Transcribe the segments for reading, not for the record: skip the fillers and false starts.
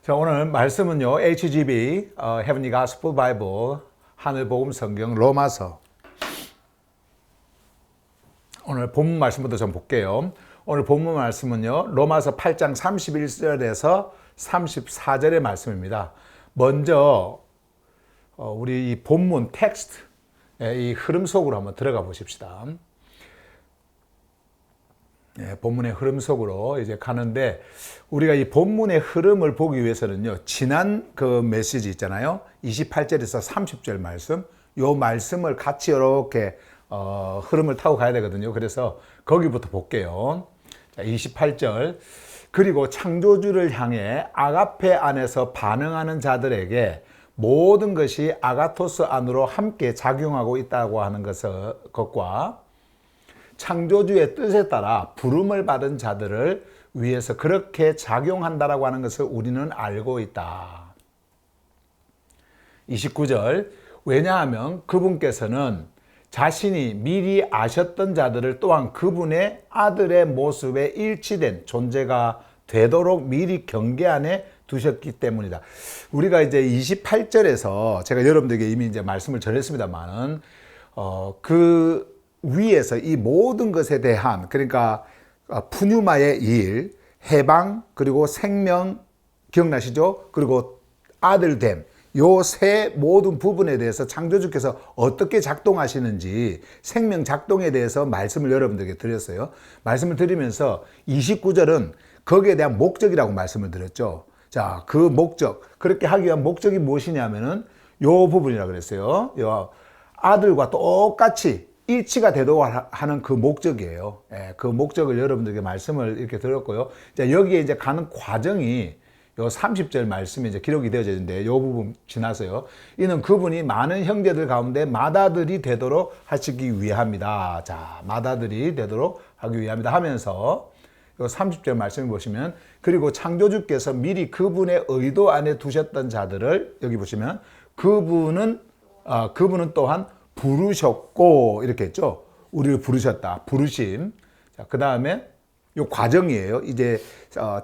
자, 오늘 말씀은요, HGB, Heavenly Gospel Bible, 하늘복음 성경 로마서. 오늘 본문 말씀부터 좀 볼게요. 오늘 본문 말씀은요, 로마서 8장 31절에서 34절의 말씀입니다. 먼저, 우리 이 본문 텍스트, 이 흐름 속으로 한번 들어가 보십시다. 본문의 흐름 속으로 이제 가는데, 우리가 이 본문의 흐름을 보기 위해서는요, 지난 그 메시지 있잖아요. 28절에서 30절 말씀, 요 말씀을 같이 이렇게 흐름을 타고 가야 되거든요. 그래서 거기부터 볼게요. 자, 28절. 그리고 창조주를 향해 아가페 안에서 반응하는 자들에게 모든 것이 아가토스 안으로 함께 작용하고 있다고 하는 것과 창조주의 뜻에 따라 부름을 받은 자들을 위해서 그렇게 작용한다라고 하는 것을 우리는 알고 있다. 29절. 왜냐하면 그분께서는 자신이 미리 아셨던 자들을 또한 그분의 아들의 모습에 일치된 존재가 되도록 미리 경계 안에 두셨기 때문이다. 우리가 이제 28절에서 제가 여러분들에게 이미 이제 말씀을 전했습니다만은, 그 위에서 이 모든 것에 대한, 그러니까 푸뉴마의 일, 해방, 그리고 생명, 기억나시죠? 그리고 아들됨, 요 세 모든 부분에 대해서 창조주께서 어떻게 작동하시는지 생명 작동에 대해서 말씀을 여러분들에게 드렸어요. 말씀을 드리면서 29절은 거기에 대한 목적이라고 말씀을 드렸죠. 자, 그 목적, 그렇게 하기 위한 목적이 무엇이냐면은 요 부분이라고 그랬어요. 요 아들과 똑같이 일치가 되도록 하는 그 목적이에요. 그 목적을 여러분들에게 말씀을 이렇게 드렸고요. 자, 여기에 이제 가는 과정이 요 30절 말씀이 이제 기록이 되어져 있는데, 요 부분 지나서요. 이는 그분이 많은 형제들 가운데 맏아들이 되도록 하시기 위함이다. 자, 맏아들이 되도록 하기 위함이다 하면서 요 30절 말씀을 보시면, 그리고 창조주께서 미리 그분의 의도 안에 두셨던 자들을 여기 보시면 그분은 또한 부르셨고, 이렇게 했죠. 우리를 부르셨다. 부르심. 자, 그 다음에 요 과정이에요. 이제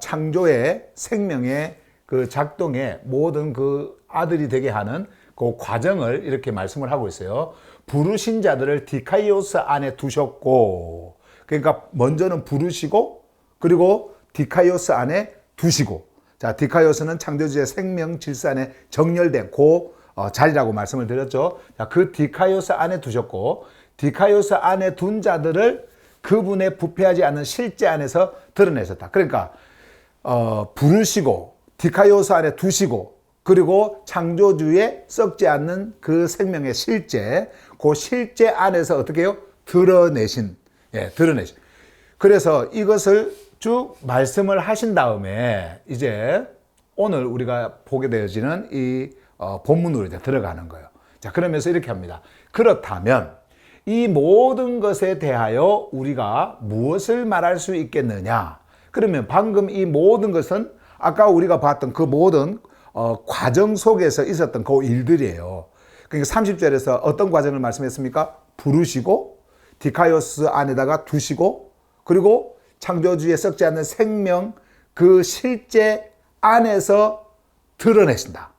창조의 생명의 그 작동의 모든 그 아들이 되게 하는 그 과정을 이렇게 말씀을 하고 있어요. 부르신 자들을 디카이오스 안에 두셨고, 그러니까 먼저는 부르시고, 그리고 디카이오스 안에 두시고. 자, 디카이오스는 창조주의 생명 질서 안에 정렬된 자리라고 말씀을 드렸죠. 자, 그 디카이오스 안에 두셨고, 디카이오스 안에 둔 자들을 그분의 부패하지 않는 실제 안에서 드러내셨다. 그러니까 부르시고 디카이오스 안에 두시고, 그리고 창조주의 썩지 않는 그 생명의 실제, 그 실제 안에서 어떻게 해요? 드러내신. 그래서 이것을 쭉 말씀을 하신 다음에 이제 오늘 우리가 보게 되어지는 이 본문으로 이제 들어가는 거예요. 자, 그러면서 이렇게 합니다. 그렇다면 이 모든 것에 대하여 우리가 무엇을 말할 수 있겠느냐? 그러면 방금 이 모든 것은 아까 우리가 봤던 그 모든 과정 속에서 있었던 그 일들이에요. 그러니까 30절에서 어떤 과정을 말씀했습니까? 부르시고 디카이오스 안에다가 두시고, 그리고 창조주의 썩지 않는 생명 그 실제 안에서 드러내신다.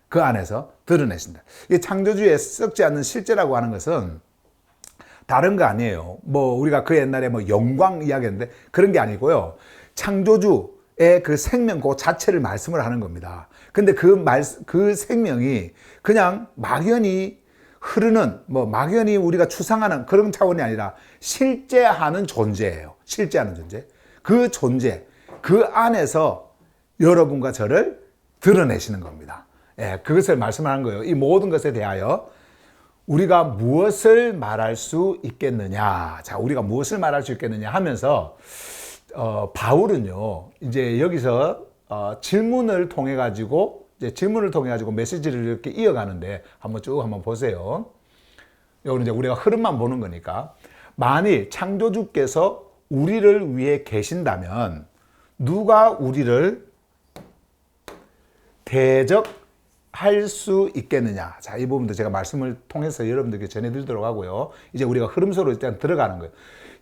그 안에서 드러내신다. 이 창조주의 썩지 않는 실제라고 하는 것은 다른 거 아니에요. 우리가 그 옛날에 영광 이야기했는데 그런 게 아니고요. 창조주의 그 생명 그 자체를 말씀을 하는 겁니다. 근데 그 생명이 그냥 막연히 흐르는, 막연히 우리가 추상하는 그런 차원이 아니라 실제하는 존재예요. 실제하는 존재. 그 존재, 그 안에서 여러분과 저를 드러내시는 겁니다. 그것을 말씀하는 거예요. 이 모든 것에 대하여 우리가 무엇을 말할 수 있겠느냐. 자, 우리가 무엇을 말할 수 있겠느냐 하면서, 바울은요, 이제 여기서, 질문을 통해 가지고 메시지를 이렇게 이어가는데, 한번 보세요. 여기 이제 우리가 흐름만 보는 거니까. 만일 창조주께서 우리를 위해 계신다면, 누가 우리를 할 수 있겠느냐. 자, 이 부분도 제가 말씀을 통해서 여러분들께 전해드리도록 하고요. 이제 우리가 흐름 속으로 일단 들어가는 거예요.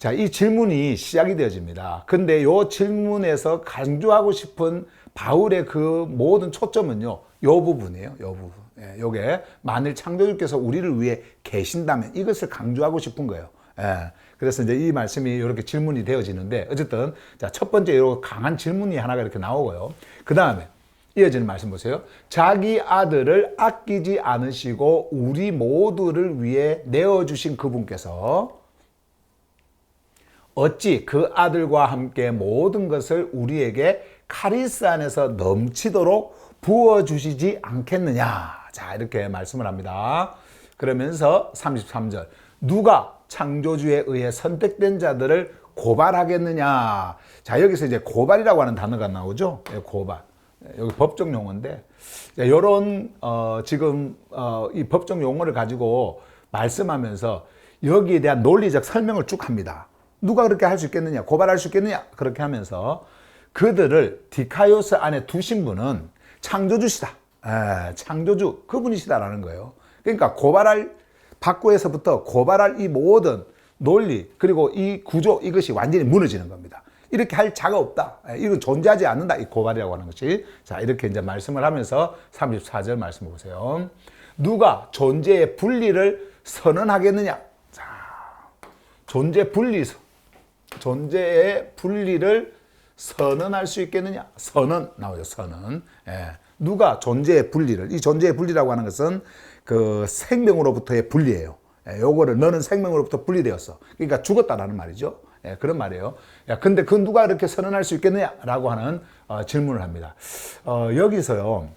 자, 이 질문이 시작이 되어집니다. 근데 이 질문에서 강조하고 싶은 바울의 그 모든 초점은요, 요 부분이에요. 요 부분. 예, 요게 만일 창조주께서 우리를 위해 계신다면 이것을 강조하고 싶은 거예요. 예, 그래서 이제 이 말씀이 이렇게 질문이 되어지는데 어쨌든 자, 첫 번째 요 강한 질문이 하나가 이렇게 나오고요. 그 다음에 이어지는 말씀 보세요. 자기 아들을 아끼지 않으시고 우리 모두를 위해 내어주신 그분께서 어찌 그 아들과 함께 모든 것을 우리에게 카리스 안에서 넘치도록 부어주시지 않겠느냐. 자, 이렇게 말씀을 합니다. 그러면서 33절. 누가 창조주에 의해 선택된 자들을 고발하겠느냐. 자, 여기서 이제 고발이라고 하는 단어가 나오죠. 고발. 여기 법적 용어인데, 이런, 지금, 이 법적 용어를 가지고 말씀하면서 여기에 대한 논리적 설명을 쭉 합니다. 누가 그렇게 할 수 있겠느냐, 고발할 수 있겠느냐, 그렇게 하면서 그들을 디카이오스 안에 두신 분은 창조주시다. 창조주, 그분이시다라는 거예요. 그러니까 박구에서부터 고발할 이 모든 논리, 그리고 이 구조, 이것이 완전히 무너지는 겁니다. 이렇게 할 자가 없다. 이건 존재하지 않는다. 이 고발이라고 하는 것이. 자, 이렇게 이제 말씀을 하면서 34절 말씀 보세요. 누가 존재의 분리를 선언하겠느냐? 자, 존재의 분리를 선언할 수 있겠느냐? 선언 나오죠. 선언. 예. 누가 존재의 분리를, 이 존재의 분리라고 하는 것은 그 생명으로부터의 분리예요. 예, 요거를 너는 생명으로부터 분리되었어. 그러니까 죽었다라는 말이죠. 예, 그런 말이에요. 야, 근데 그 누가 이렇게 선언할 수 있겠느냐라고 하는 질문을 합니다. 여기서요,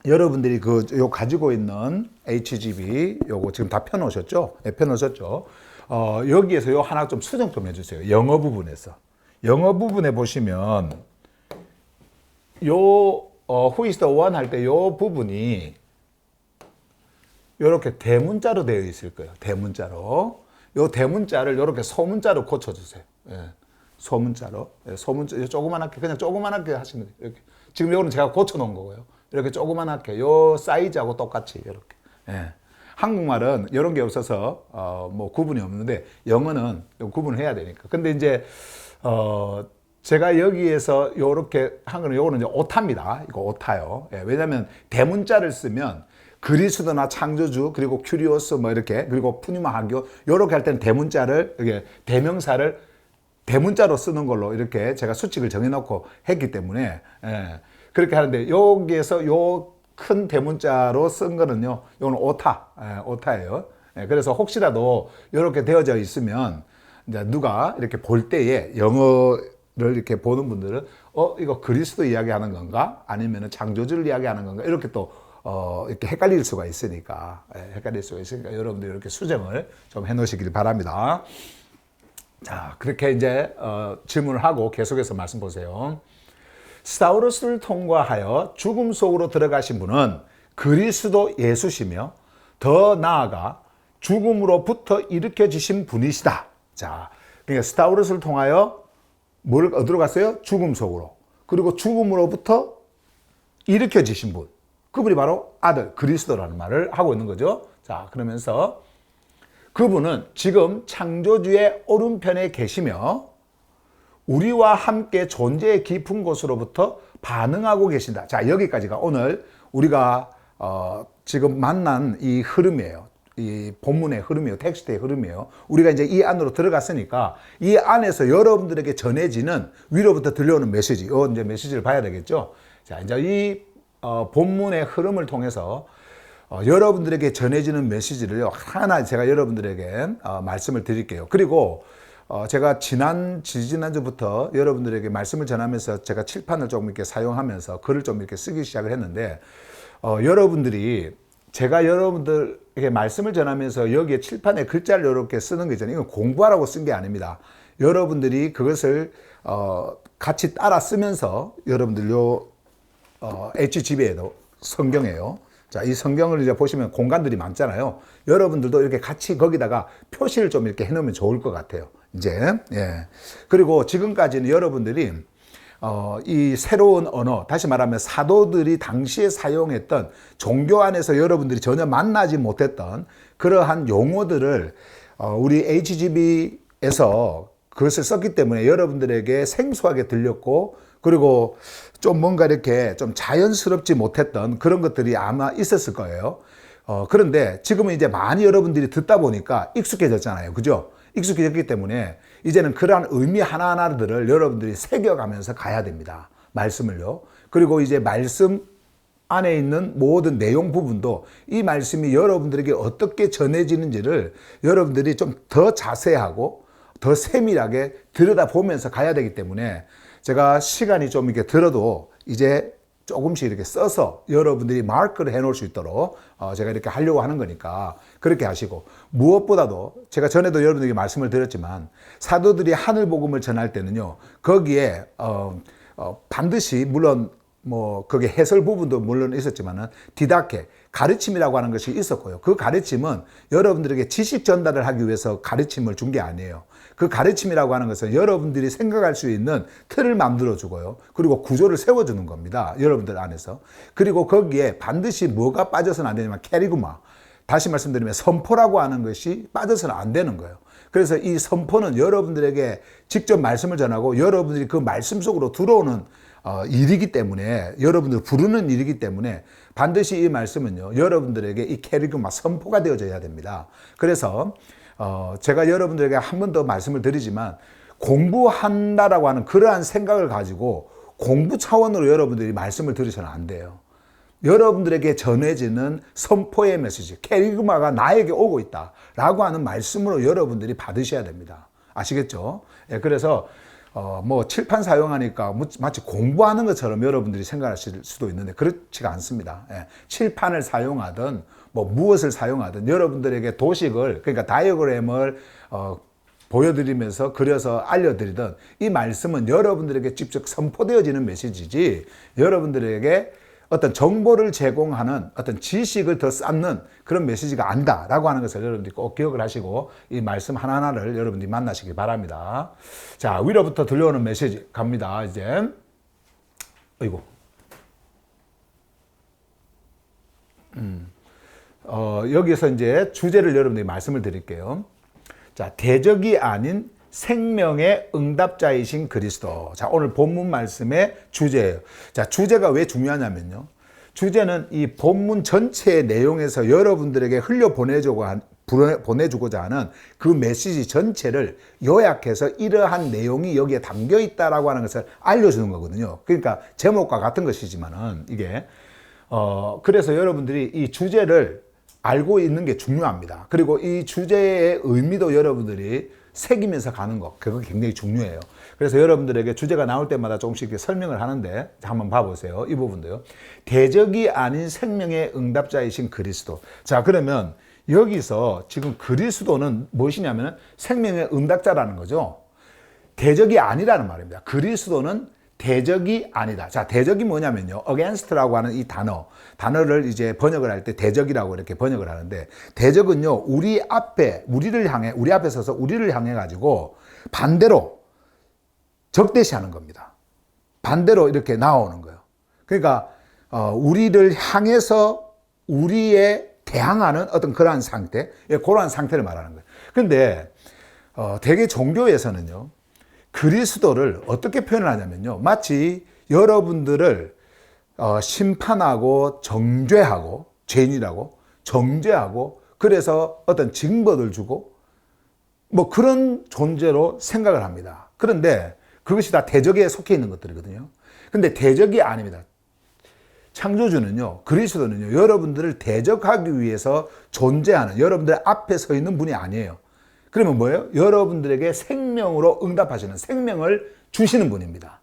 여러분들이 요 가지고 있는 HGB 요거 지금 다 펴놓으셨죠? 예, 펴놓으셨죠? 여기에서 요 하나 좀 수정 좀 해주세요. 영어 부분에서. 영어 부분에 보시면 요 who is the one 할 때 요 부분이 요렇게 대문자로 되어 있을 거예요. 대문자로. 요 대문자를 요렇게 소문자로 고쳐주세요. 예. 소문자로. 예. 소문자, 조그만하게, 그냥 조그만하게 하시면 돼요. 이렇게. 지금 요거는 제가 고쳐놓은 거고요. 이렇게 조그만하게, 요 사이즈하고 똑같이, 이렇게. 예. 한국말은 이런 게 없어서, 뭐 구분이 없는데, 영어는 구분을 해야 되니까. 근데 이제, 제가 여기에서 요렇게 한 거는 요거는 이제 오타입니다. 이거 오타요. 예. 왜냐면 대문자를 쓰면 그리스도나 창조주, 그리고 큐리오스 뭐 이렇게, 그리고 푸니마 하교, 요렇게 할 때는 대문자를, 이게 대명사를 대문자로 쓰는 걸로 이렇게 제가 수칙을 정해놓고 했기 때문에, 예, 그렇게 하는데, 여기에서 요 큰 대문자로 쓴 거는요, 요거는 오타, 오타예요. 예, 그래서 혹시라도 요렇게 되어져 있으면, 이제 누가 이렇게 볼 때에 영어를 이렇게 보는 분들은, 이거 그리스도 이야기하는 건가? 아니면 창조주를 이야기하는 건가? 이렇게 또, 이렇게 헷갈릴 수가 있으니까, 여러분들 이렇게 수정을 좀 해 놓으시길 바랍니다. 자, 그렇게 이제, 질문을 하고 계속해서 말씀 보세요. 스타우로스를 통과하여 죽음 속으로 들어가신 분은 그리스도 예수시며 더 나아가 죽음으로부터 일으켜지신 분이시다. 자, 그러니까 스타우로스를 통하여 어디로 갔어요? 죽음 속으로. 그리고 죽음으로부터 일으켜지신 분. 그분이 바로 아들, 그리스도라는 말을 하고 있는 거죠. 자, 그러면서 그분은 지금 창조주의 오른편에 계시며 우리와 함께 존재의 깊은 곳으로부터 반응하고 계신다. 자, 여기까지가 오늘 우리가 지금 만난 이 흐름이에요. 이 본문의 흐름이에요. 텍스트의 흐름이에요. 우리가 이제 이 안으로 들어갔으니까 이 안에서 여러분들에게 전해지는 위로부터 들려오는 메시지, 이제 메시지를 봐야 되겠죠. 자, 이제 이 본문의 흐름을 통해서 여러분들에게 전해지는 메시지를 하나 제가 여러분들에게 말씀을 드릴게요. 그리고 제가 지지난주부터 여러분들에게 말씀을 전하면서 제가 칠판을 조금 이렇게 사용하면서 글을 좀 이렇게 쓰기 시작을 했는데, 여러분들이 제가 여러분들에게 말씀을 전하면서 여기에 칠판에 글자를 이렇게 쓰는 거 있잖아요. 이건 공부하라고 쓴 게 아닙니다. 여러분들이 그것을 같이 따라 쓰면서 여러분들 HGB에도 성경에요. 자, 이 성경을 이제 보시면 공간들이 많잖아요. 여러분들도 이렇게 같이 거기다가 표시를 좀 이렇게 해놓으면 좋을 것 같아요. 이제, 예. 그리고 지금까지는 여러분들이, 이 새로운 언어, 다시 말하면 사도들이 당시에 사용했던 종교 안에서 여러분들이 전혀 만나지 못했던 그러한 용어들을, 우리 HGB에서 그것을 썼기 때문에 여러분들에게 생소하게 들렸고, 그리고 좀 뭔가 이렇게 좀 자연스럽지 못했던 그런 것들이 아마 있었을 거예요. 그런데 지금은 이제 많이 여러분들이 듣다 보니까 익숙해졌잖아요. 그죠? 익숙해졌기 때문에 이제는 그러한 의미 하나하나들을 여러분들이 새겨가면서 가야 됩니다. 말씀을요. 그리고 이제 말씀 안에 있는 모든 내용 부분도 이 말씀이 여러분들에게 어떻게 전해지는지를 여러분들이 좀 더 자세하고 더 세밀하게 들여다보면서 가야 되기 때문에 제가 시간이 좀 이렇게 들어도 이제 조금씩 이렇게 써서 여러분들이 마크를 해 놓을 수 있도록 제가 이렇게 하려고 하는 거니까 그렇게 하시고, 무엇보다도 제가 전에도 여러분들에게 말씀을 드렸지만 사도들이 하늘 복음을 전할 때는요, 거기에 반드시 물론 뭐 그게 해설 부분도 물론 있었지만은 디다케 가르침이라고 하는 것이 있었고요. 그 가르침은 여러분들에게 지식 전달을 하기 위해서 가르침을 준 게 아니에요. 그 가르침이라고 하는 것은 여러분들이 생각할 수 있는 틀을 만들어 주고요. 그리고 구조를 세워 주는 겁니다. 여러분들 안에서. 그리고 거기에 반드시 뭐가 빠져서는 안 되냐면 캐리그마, 다시 말씀드리면 선포라고 하는 것이 빠져서는 안 되는 거예요. 그래서 이 선포는 여러분들에게 직접 말씀을 전하고 여러분들이 그 말씀 속으로 들어오는 일이기 때문에, 여러분들 부르는 일이기 때문에 반드시 이 말씀은요, 여러분들에게 이 캐리그마 선포가 되어져야 됩니다. 그래서 제가 여러분들에게 한 번 더 말씀을 드리지만, 공부한다라고 하는 그러한 생각을 가지고 공부 차원으로 여러분들이 말씀을 들으셔는 안 돼요. 여러분들에게 전해지는 선포의 메시지, 캐리그마가 나에게 오고 있다라고 하는 말씀으로 여러분들이 받으셔야 됩니다. 아시겠죠? 예, 그래서 뭐 칠판 사용하니까 마치 공부하는 것처럼 여러분들이 생각하실 수도 있는데 그렇지가 않습니다. 예, 칠판을 사용하든 뭐 무엇을 사용하든 여러분들에게 도식을, 그러니까 다이어그램을 보여드리면서 그려서 알려드리든 이 말씀은 여러분들에게 직접 선포되어지는 메시지지, 여러분들에게 어떤 정보를 제공하는 어떤 지식을 더 쌓는 그런 메시지가 아니다라고 하는 것을 여러분들이 꼭 기억을 하시고 이 말씀 하나하나를 여러분들이 만나시기 바랍니다. 자, 위로부터 들려오는 메시지 갑니다. 이제 어이구. 여기서 이제 주제를 여러분들이 말씀을 드릴게요. 자, 대적이 아닌 생명의 응답자이신 그리스도. 자, 오늘 본문 말씀의 주제예요. 자, 주제가 왜 중요하냐면요, 주제는 이 본문 전체의 내용에서 여러분들에게 보내주고자 하는 그 메시지 전체를 요약해서 이러한 내용이 여기에 담겨 있다라고 하는 것을 알려주는 거거든요. 그러니까 제목과 같은 것이지만은 이게 그래서 여러분들이 이 주제를 알고 있는 게 중요합니다. 그리고 이 주제의 의미도 여러분들이 새기면서 가는 거, 그거 굉장히 중요해요. 그래서 여러분들에게 주제가 나올 때마다 조금씩 이렇게 설명을 하는데 한번 봐보세요. 이 부분도요. 대적이 아닌 생명의 응답자이신 그리스도. 자, 그러면 여기서 지금 그리스도는 무엇이냐면 생명의 응답자라는 거죠. 대적이 아니라는 말입니다. 그리스도는 대적이 아니다. 자, 대적이 뭐냐면요, against라고 하는 이 단어를 이제 번역을 할 때 대적이라고 이렇게 번역을 하는데, 대적은요, 우리 앞에 서서 우리를 향해 가지고 반대로 적대시하는 겁니다. 반대로 이렇게 나오는 거예요. 그러니까 우리를 향해서 우리에 대항하는 어떤 그러한 상태, 그러한 상태를 말하는 거예요. 근데 대개 종교에서는요, 그리스도를 어떻게 표현을 하냐면요, 마치 여러분들을 심판하고 정죄하고, 죄인이라고 정죄하고, 그래서 어떤 징벌을 주고 뭐 그런 존재로 생각을 합니다. 그런데 그것이 다 대적에 속해 있는 것들이거든요. 근데 대적이 아닙니다. 창조주는요, 그리스도는요, 여러분들을 대적하기 위해서 존재하는, 여러분들 앞에 서 있는 분이 아니에요. 그러면 뭐예요? 여러분들에게 생명으로 응답하시는, 생명을 주시는 분입니다.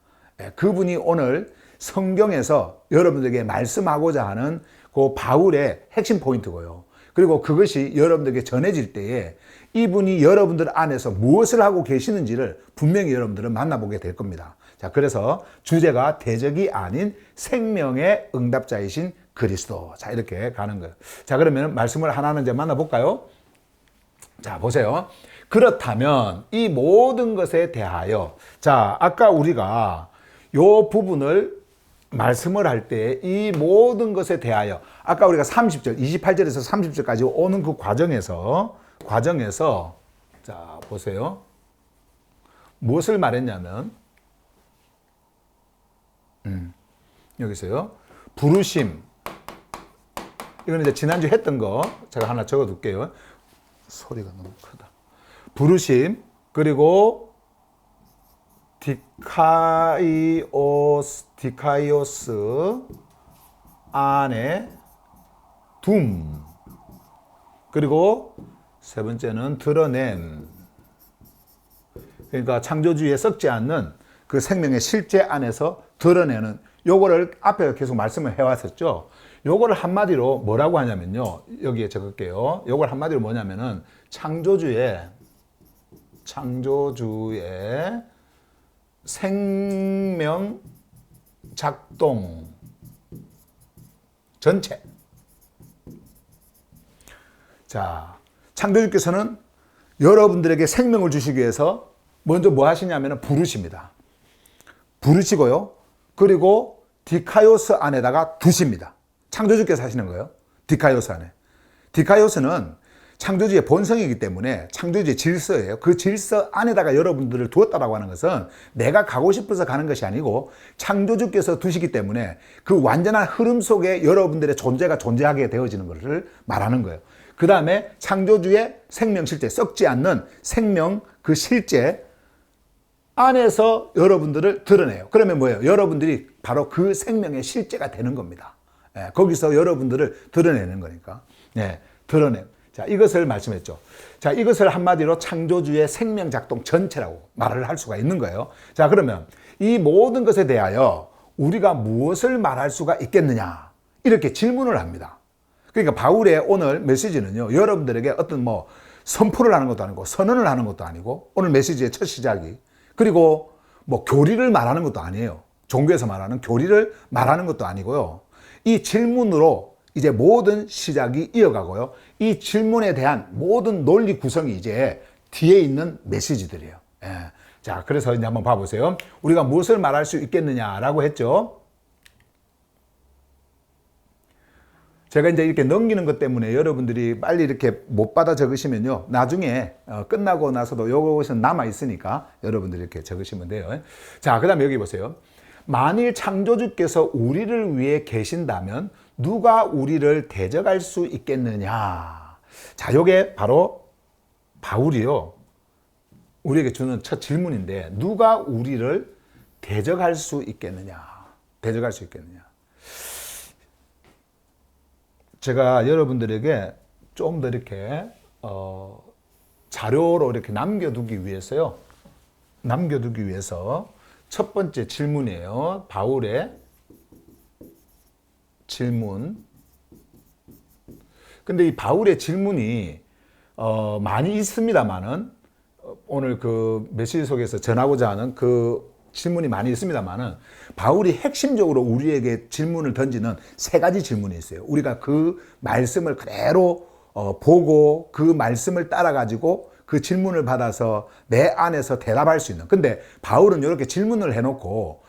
그분이 오늘 성경에서 여러분들에게 말씀하고자 하는 그 바울의 핵심 포인트고요. 그리고 그것이 여러분들에게 전해질 때에 이분이 여러분들 안에서 무엇을 하고 계시는지를 분명히 여러분들은 만나보게 될 겁니다. 자, 그래서 주제가 대적이 아닌 생명의 응답자이신 그리스도. 자, 이렇게 가는 거예요. 자, 그러면 말씀을 하나는 이제 만나볼까요? 자, 보세요. 그렇다면 이 모든 것에 대하여, 자, 아까 우리가 요 부분을 말씀을 할 때 이 모든 것에 대하여, 아까 우리가 30절, 28절에서 30절까지 오는 그 과정에서 자, 보세요. 무엇을 말했냐면 여기 있어요. 부르심. 이거는 이제 지난주 했던 거 제가 하나 적어 둘게요. 소리가 너무 크다. 부르심, 그리고 디카이오스 안에 둠, 그리고 세 번째는 드러냄. 그러니까 창조주의에 썩지 않는 그 생명의 실제 안에서 드러내는, 요거를 앞에 계속 말씀을 해왔었죠. 요거를 한마디로 뭐라고 하냐면요, 여기에 적을게요. 요걸 한마디로 뭐냐면은 창조주의 생명 작동 전체. 자, 창조주께서는 여러분들에게 생명을 주시기 위해서 먼저 뭐 하시냐면 부르십니다. 부르시고요. 그리고 디카이오스 안에다가 두십니다. 창조주께서 하시는 거예요. 디카이오스 안에. 디카이오스는 창조주의 본성이기 때문에 창조주의 질서예요. 그 질서 안에다가 여러분들을 두었다라고 하는 것은 내가 가고 싶어서 가는 것이 아니고 창조주께서 두시기 때문에 그 완전한 흐름 속에 여러분들의 존재가 존재하게 되어지는 것을 말하는 거예요. 그 다음에 창조주의 생명 실제, 썩지 않는 생명 그 실제 안에서 여러분들을 드러내요. 그러면 뭐예요? 여러분들이 바로 그 생명의 실제가 되는 겁니다. 예, 거기서 여러분들을 드러내는 거니까. 예, 드러내요. 자, 이것을 말씀했죠. 자, 이것을 한마디로 창조주의 생명 작동 전체라고 말을 할 수가 있는 거예요. 자, 그러면 이 모든 것에 대하여 우리가 무엇을 말할 수가 있겠느냐? 이렇게 질문을 합니다. 그러니까 바울의 오늘 메시지는요, 여러분들에게 어떤 뭐 선포를 하는 것도 아니고 선언을 하는 것도 아니고 오늘 메시지의 첫 시작이, 그리고 뭐 교리를 말하는 것도 아니에요. 종교에서 말하는 교리를 말하는 것도 아니고요. 이 질문으로 이제 모든 시작이 이어가고요. 이 질문에 대한 모든 논리 구성이 이제 뒤에 있는 메시지들이에요. 예. 자, 그래서 이제 한번 봐보세요. 우리가 무엇을 말할 수 있겠느냐라고 했죠. 제가 이제 이렇게 넘기는 것 때문에 여러분들이 빨리 이렇게 못 받아 적으시면요, 나중에 끝나고 나서도 요것은 남아 있으니까 여러분들이 이렇게 적으시면 돼요. 자, 그 다음에 여기 보세요. 만일 창조주께서 우리를 위해 계신다면 누가 우리를 대적할 수 있겠느냐? 자, 요게 바로 바울이요, 우리에게 주는 첫 질문인데, 누가 우리를 대적할 수 있겠느냐? 대적할 수 있겠느냐? 제가 여러분들에게 좀 더 이렇게 자료로 이렇게 남겨두기 위해서요. 남겨두기 위해서 첫 번째 질문이에요. 바울의 질문. 근데 이 바울의 질문이 많이 있습니다만은, 오늘 그 메시지 속에서 전하고자 하는 그 질문이 많이 있습니다만은, 바울이 핵심적으로 우리에게 질문을 던지는 세 가지 질문이 있어요. 우리가 그 말씀을 그대로 보고 그 말씀을 따라 가지고 그 질문을 받아서 내 안에서 대답할 수 있는. 근데 바울은 이렇게 질문을 해놓고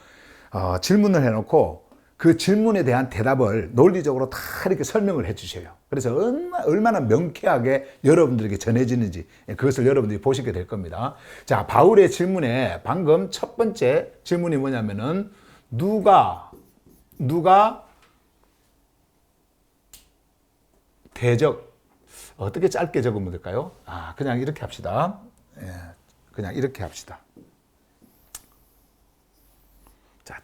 그 질문에 대한 대답을 논리적으로 다 이렇게 설명을 해 주셔요. 그래서 얼마나 명쾌하게 여러분들에게 전해지는지 그것을 여러분들이 보시게 될 겁니다. 자, 바울의 질문에 방금 첫 번째 질문이 뭐냐면은 누가 대적, 어떻게 짧게 적으면 될까요? 그냥 이렇게 합시다. 예, 그냥 이렇게 합시다. 자,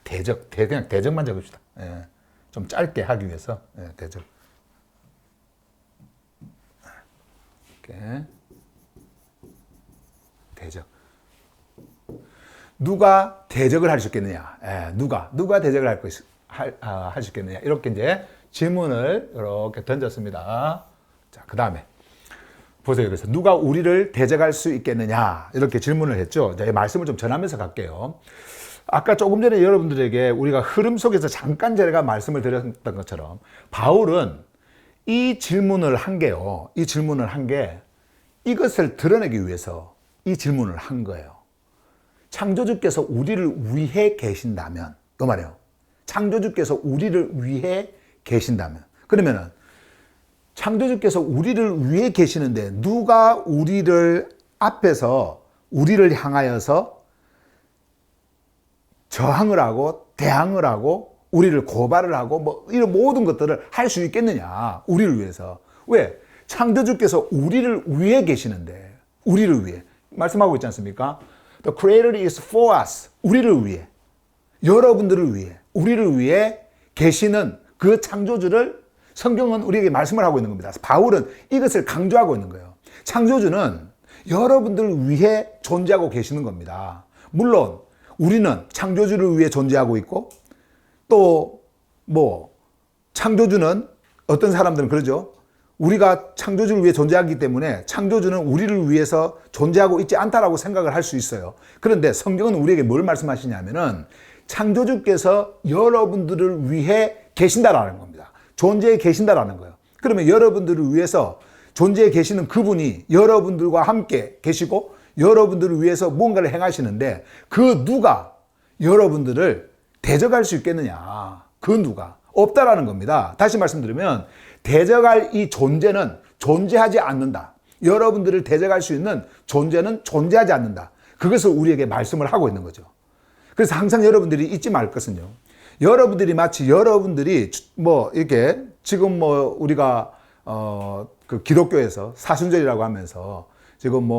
그냥 대적만 적읍시다. 예, 좀 짧게 하기 위해서. 예, 대적. 이렇게. 대적. 누가 대적을 할 수 있겠느냐? 예, 누가 대적을 할 수 있겠느냐? 이렇게 이제 질문을 이렇게 던졌습니다. 자, 그 다음에 보세요. 그래서 누가 우리를 대적할 수 있겠느냐? 이렇게 질문을 했죠. 자, 이 말씀을 좀 전하면서 갈게요. 아까 조금 전에 여러분들에게 우리가 흐름 속에서 잠깐 제가 말씀을 드렸던 것처럼 바울은 이 질문을 한 게요. 이 질문을 한 게 이것을 드러내기 위해서 이 질문을 한 거예요. 창조주께서 우리를 위해 계신다면, 그 말이에요. 창조주께서 우리를 위해 계신다면, 그러면은 창조주께서 우리를 위해 계시는데 누가 우리를 앞에서 우리를 향하여서 저항을 하고 대항을 하고 우리를 고발을 하고 뭐 이런 모든 것들을 할 수 있겠느냐. 우리를 위해서. 왜? 창조주께서 우리를 위해 계시는데, 우리를 위해. 말씀하고 있지 않습니까? The Creator is for us. 우리를 위해. 여러분들을 위해. 우리를 위해 계시는 그 창조주를 성경은 우리에게 말씀을 하고 있는 겁니다. 바울은 이것을 강조하고 있는 거예요. 창조주는 여러분들을 위해 존재하고 계시는 겁니다. 물론 우리는 창조주를 위해 존재하고 있고 또 창조주는 어떤 사람들은 그러죠. 우리가 창조주를 위해 존재하기 때문에 창조주는 우리를 위해서 존재하고 있지 않다라고 생각을 할 수 있어요. 그런데 성경은 우리에게 뭘 말씀하시냐면은 창조주께서 여러분들을 위해 계신다라는 겁니다. 존재해 계신다라는 거예요. 그러면 여러분들을 위해서 존재해 계시는 그분이 여러분들과 함께 계시고 여러분들을 위해서 뭔가를 행하시는데 그 누가 여러분들을 대적할 수 있겠느냐. 그 누가 없다라는 겁니다. 다시 말씀드리면 대적할 이 존재는 존재하지 않는다. 여러분들을 대적할 수 있는 존재는 존재하지 않는다. 그것을 우리에게 말씀을 하고 있는 거죠. 그래서 항상 여러분들이 잊지 말 것은요. 여러분들이 마치 여러분들이 이렇게 지금 우리가 그 기독교에서 사순절이라고 하면서 지금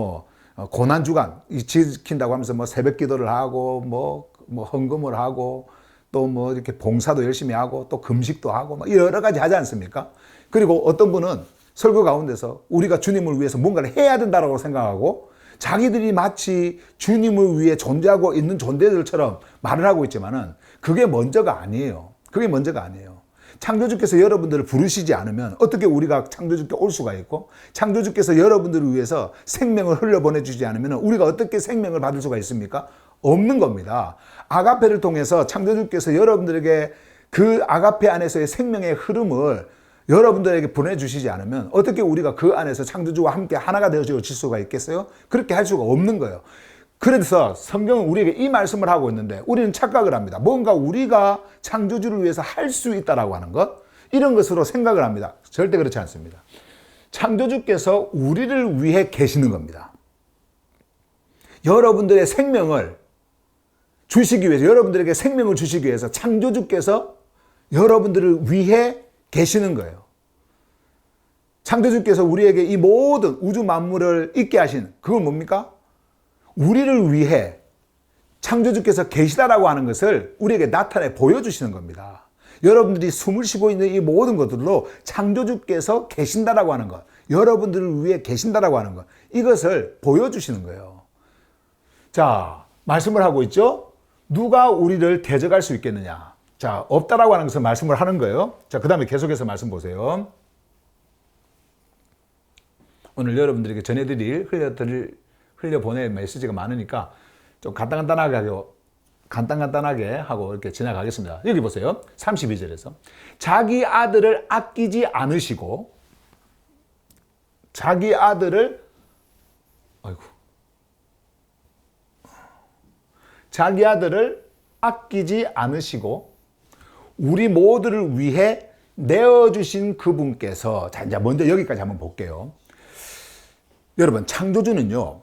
고난주간 지킨다고 하면서 새벽 기도를 하고 헌금을 하고 또 이렇게 봉사도 열심히 하고 또 금식도 하고 여러 가지 하지 않습니까? 그리고 어떤 분은 설교 가운데서 우리가 주님을 위해서 뭔가를 해야 된다고 생각하고 자기들이 마치 주님을 위해 존재하고 있는 존재들처럼 말을 하고 있지만은 그게 먼저가 아니에요. 그게 먼저가 아니에요. 창조주께서 여러분들을 부르시지 않으면 어떻게 우리가 창조주께 올 수가 있고 창조주께서 여러분들을 위해서 생명을 흘려보내주지 않으면 우리가 어떻게 생명을 받을 수가 있습니까? 없는 겁니다. 아가페를 통해서 창조주께서 여러분들에게 그 아가페 안에서의 생명의 흐름을 여러분들에게 보내주시지 않으면 어떻게 우리가 그 안에서 창조주와 함께 하나가 되어질 수가 있겠어요? 그렇게 할 수가 없는 거예요. 그래서 성경은 우리에게 이 말씀을 하고 있는데 우리는 착각을 합니다. 뭔가 우리가 창조주를 위해서 할 수 있다라고 하는 것, 이런 것으로 생각을 합니다. 절대 그렇지 않습니다. 창조주께서 우리를 위해 계시는 겁니다. 여러분들의 생명을 주시기 위해서, 여러분들에게 생명을 주시기 위해서 창조주께서 여러분들을 위해 계시는 거예요. 창조주께서 우리에게 이 모든 우주 만물을 있게 하신 그건 뭡니까? 우리를 위해 창조주께서 계시다라고 하는 것을 우리에게 나타내 보여주시는 겁니다. 여러분들이 숨을 쉬고 있는 이 모든 것들로 창조주께서 계신다라고 하는 것, 여러분들을 위해 계신다라고 하는 것, 이것을 보여주시는 거예요. 자, 말씀을 하고 있죠? 누가 우리를 대적할 수 있겠느냐? 자, 없다라고 하는 것을 말씀을 하는 거예요. 자, 그 다음에 계속해서 말씀 보세요. 오늘 여러분들에게 전해드릴, 흘려보낼 메시지가 많으니까 좀 간단하게 하고 이렇게 지나가겠습니다. 여기 보세요. 32절에서. 자기 아들을 아끼지 않으시고, 자기 아들을 아끼지 않으시고, 우리 모두를 위해 내어주신 그분께서, 자, 이제 먼저 여기까지 한번 볼게요. 여러분, 창조주는요,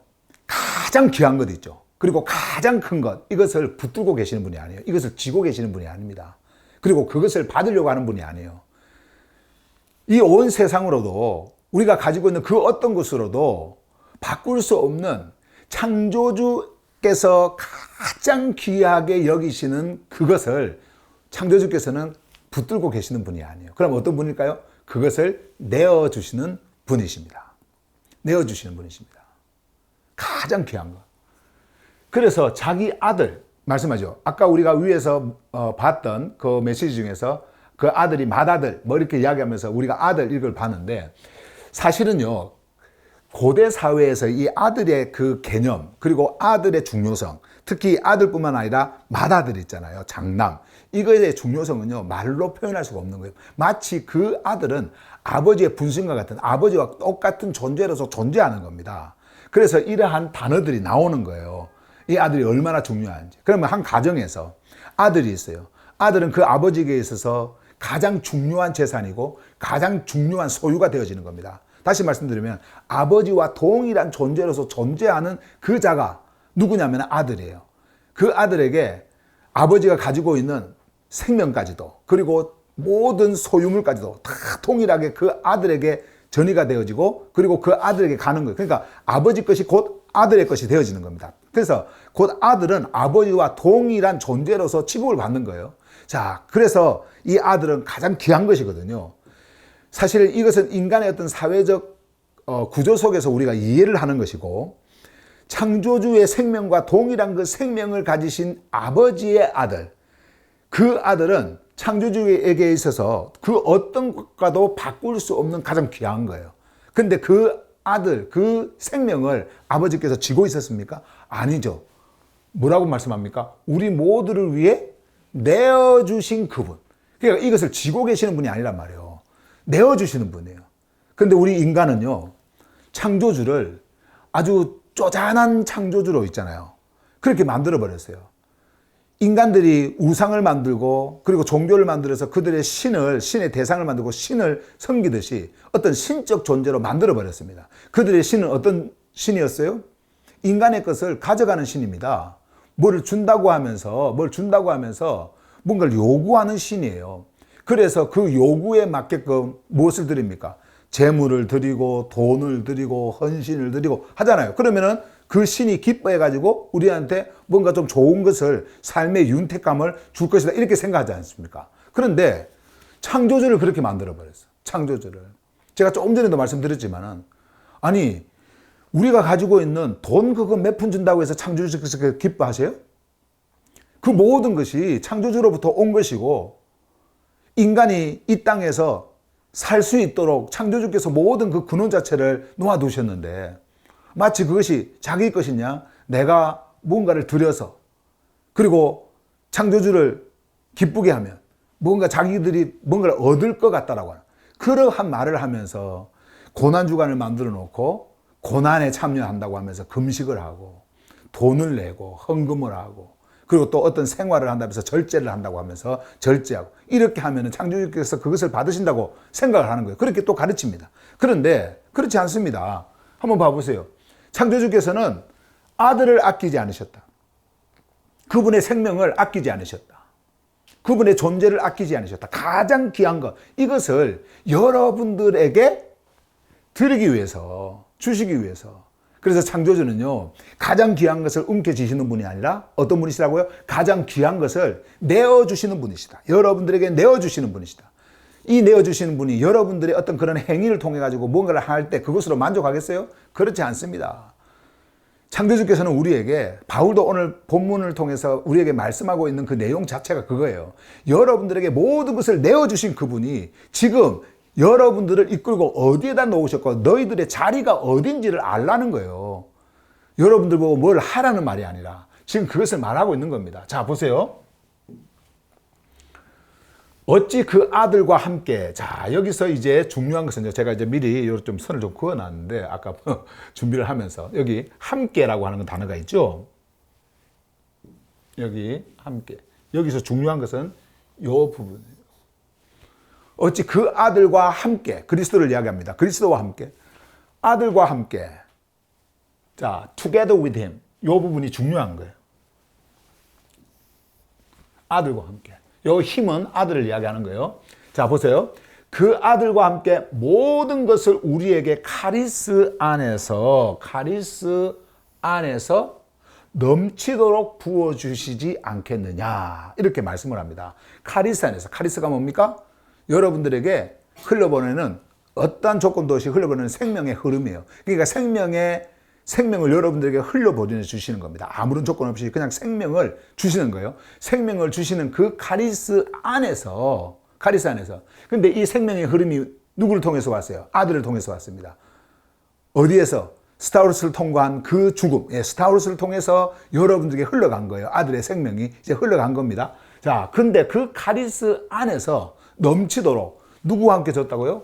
가장 귀한 것 있죠. 그리고 가장 큰 것, 이것을 붙들고 계시는 분이 아니에요. 이것을 쥐고 계시는 분이 아닙니다. 그리고 그것을 받으려고 하는 분이 아니에요. 이 온 세상으로도 우리가 가지고 있는 그 어떤 것으로도 바꿀 수 없는 창조주께서 가장 귀하게 여기시는 그것을 창조주께서는 붙들고 계시는 분이 아니에요. 그럼 어떤 분일까요? 그것을 내어주시는 분이십니다. 내어주시는 분이십니다. 가장 귀한 것. 그래서 자기 아들, 말씀하죠. 아까 우리가 위에서 봤던 그 메시지 중에서 그 아들이 맏아들, 이렇게 이야기하면서 우리가 아들 이걸 봤는데, 사실은요, 고대 사회에서 이 아들의 그 개념, 그리고 아들의 중요성, 특히 아들뿐만 아니라 맏아들 있잖아요. 장남. 이거의 중요성은요, 말로 표현할 수가 없는 거예요. 마치 그 아들은 아버지의 분신과 같은, 아버지와 똑같은 존재로서 존재하는 겁니다. 그래서 이러한 단어들이 나오는 거예요. 이 아들이 얼마나 중요한지. 그러면 한 가정에서 아들이 있어요. 아들은 그 아버지에게 있어서 가장 중요한 재산이고 가장 중요한 소유가 되어지는 겁니다. 다시 말씀드리면 아버지와 동일한 존재로서 존재하는 그 자가 누구냐면 아들이에요. 그 아들에게 아버지가 가지고 있는 생명까지도, 그리고 모든 소유물까지도 다 동일하게 그 아들에게 전이가 되어지고, 그리고 그 아들에게 가는 거예요. 그러니까 아버지 것이 곧 아들의 것이 되어지는 겁니다. 그래서 곧 아들은 아버지와 동일한 존재로서 취급을 받는 거예요. 자, 그래서 이 아들은 가장 귀한 것이거든요. 사실 이것은 인간의 어떤 사회적 구조 속에서 우리가 이해를 하는 것이고, 창조주의 생명과 동일한 그 생명을 가지신 아버지의 아들, 그 아들은 창조주에게 있어서 그 어떤 것과도 바꿀 수 없는 가장 귀한 거예요. 근데 그 아들, 그 생명을 아버지께서 쥐고 있었습니까? 아니죠. 뭐라고 말씀합니까? 우리 모두를 위해 내어주신 그분. 그러니까 이것을 쥐고 계시는 분이 아니란 말이에요. 내어주시는 분이에요. 근데 우리 인간은요, 창조주를 아주 쪼잔한 창조주로 있잖아요. 그렇게 만들어버렸어요. 인간들이 우상을 만들고, 그리고 종교를 만들어서 그들의 신의 대상을 만들고 신을 섬기듯이 어떤 신적 존재로 만들어버렸습니다. 그들의 신은 어떤 신이었어요? 인간의 것을 가져가는 신입니다. 뭘 준다고 하면서 뭔가를 요구하는 신이에요. 그래서 그 요구에 맞게끔 무엇을 드립니까? 재물을 드리고 돈을 드리고 헌신을 드리고 하잖아요. 그러면은 그 신이 기뻐해가지고 우리한테 뭔가 좀 좋은 것을, 삶의 윤택감을 줄 것이다, 이렇게 생각하지 않습니까? 그런데 창조주를 그렇게 만들어버렸어요. 창조주를. 제가 조금 전에도 말씀드렸지만은, 아니, 우리가 가지고 있는 돈 그거 몇 푼 준다고 해서 창조주께서 기뻐하세요? 그 모든 것이 창조주로부터 온 것이고, 인간이 이 땅에서 살 수 있도록 창조주께서 모든 그 근원 자체를 놓아두셨는데, 마치 그것이 자기 것이냐, 내가 뭔가를 들여서, 그리고 창조주를 기쁘게 하면 뭔가 자기들이 뭔가를 얻을 것 같다라고 하는 그러한 말을 하면서 고난주간을 만들어 놓고 고난에 참여한다고 하면서 금식을 하고 돈을 내고 헌금을 하고, 그리고 또 어떤 생활을 한다면서 절제를 한다고 하면서 절제하고, 이렇게 하면은 창조주께서 그것을 받으신다고 생각을 하는 거예요. 그렇게 또 가르칩니다. 그런데 그렇지 않습니다. 한번 봐보세요. 창조주께서는 아들을 아끼지 않으셨다. 그분의 생명을 아끼지 않으셨다. 그분의 존재를 아끼지 않으셨다. 가장 귀한 것, 이것을 여러분들에게 드리기 위해서, 주시기 위해서. 그래서 창조주는요, 가장 귀한 것을 움켜쥐시는 분이 아니라 어떤 분이시라고요? 가장 귀한 것을 내어주시는 분이시다. 여러분들에게 내어주시는 분이시다. 이 내어주시는 분이 여러분들의 어떤 그런 행위를 통해 가지고 뭔가를 할 때 그것으로 만족하겠어요? 그렇지 않습니다. 창조주께서는 우리에게, 바울도 오늘 본문을 통해서 우리에게 말씀하고 있는 그 내용 자체가 그거예요. 여러분들에게 모든 것을 내어주신 그분이 지금 여러분들을 이끌고 어디에다 놓으셨고 너희들의 자리가 어딘지를 알라는 거예요. 여러분들 보고 뭘 하라는 말이 아니라 지금 그것을 말하고 있는 겁니다. 자, 보세요. 어찌 그 아들과 함께, 자, 여기서 이제 중요한 것은, 제가 이제 미리 좀 선을 좀 그어 놨는데, 아까 준비를 하면서, 여기 함께라고 하는 단어가 있죠? 여기 함께. 여기서 중요한 것은 요 부분이에요. 어찌 그 아들과 함께, 그리스도를 이야기합니다. 그리스도와 함께. 아들과 함께. 자, together with him. 요 부분이 중요한 거예요. 아들과 함께. 요 힘은 아들을 이야기하는 거예요. 자, 보세요. 그 아들과 함께 모든 것을 우리에게 카리스 안에서 넘치도록 부어주시지 않겠느냐. 이렇게 말씀을 합니다. 카리스 안에서. 카리스가 뭡니까? 여러분들에게 흘러보내는, 어떠한 조건도 없이 흘러보내는 생명의 흐름이에요. 그러니까 생명을 여러분들에게 흘려보내 주시는 겁니다. 아무런 조건 없이 그냥 생명을 주시는 거예요. 생명을 주시는 그 카리스 안에서. 근데 이 생명의 흐름이 누구를 통해서 왔어요? 아들을 통해서 왔습니다. 어디에서? 스타우루스를 통과한 그 죽음, 스타우루스를 통해서 여러분들에게 흘러간 거예요. 아들의 생명이 이제 흘러간 겁니다. 자, 근데 그 카리스 안에서 넘치도록 누구와 함께 줬다고요?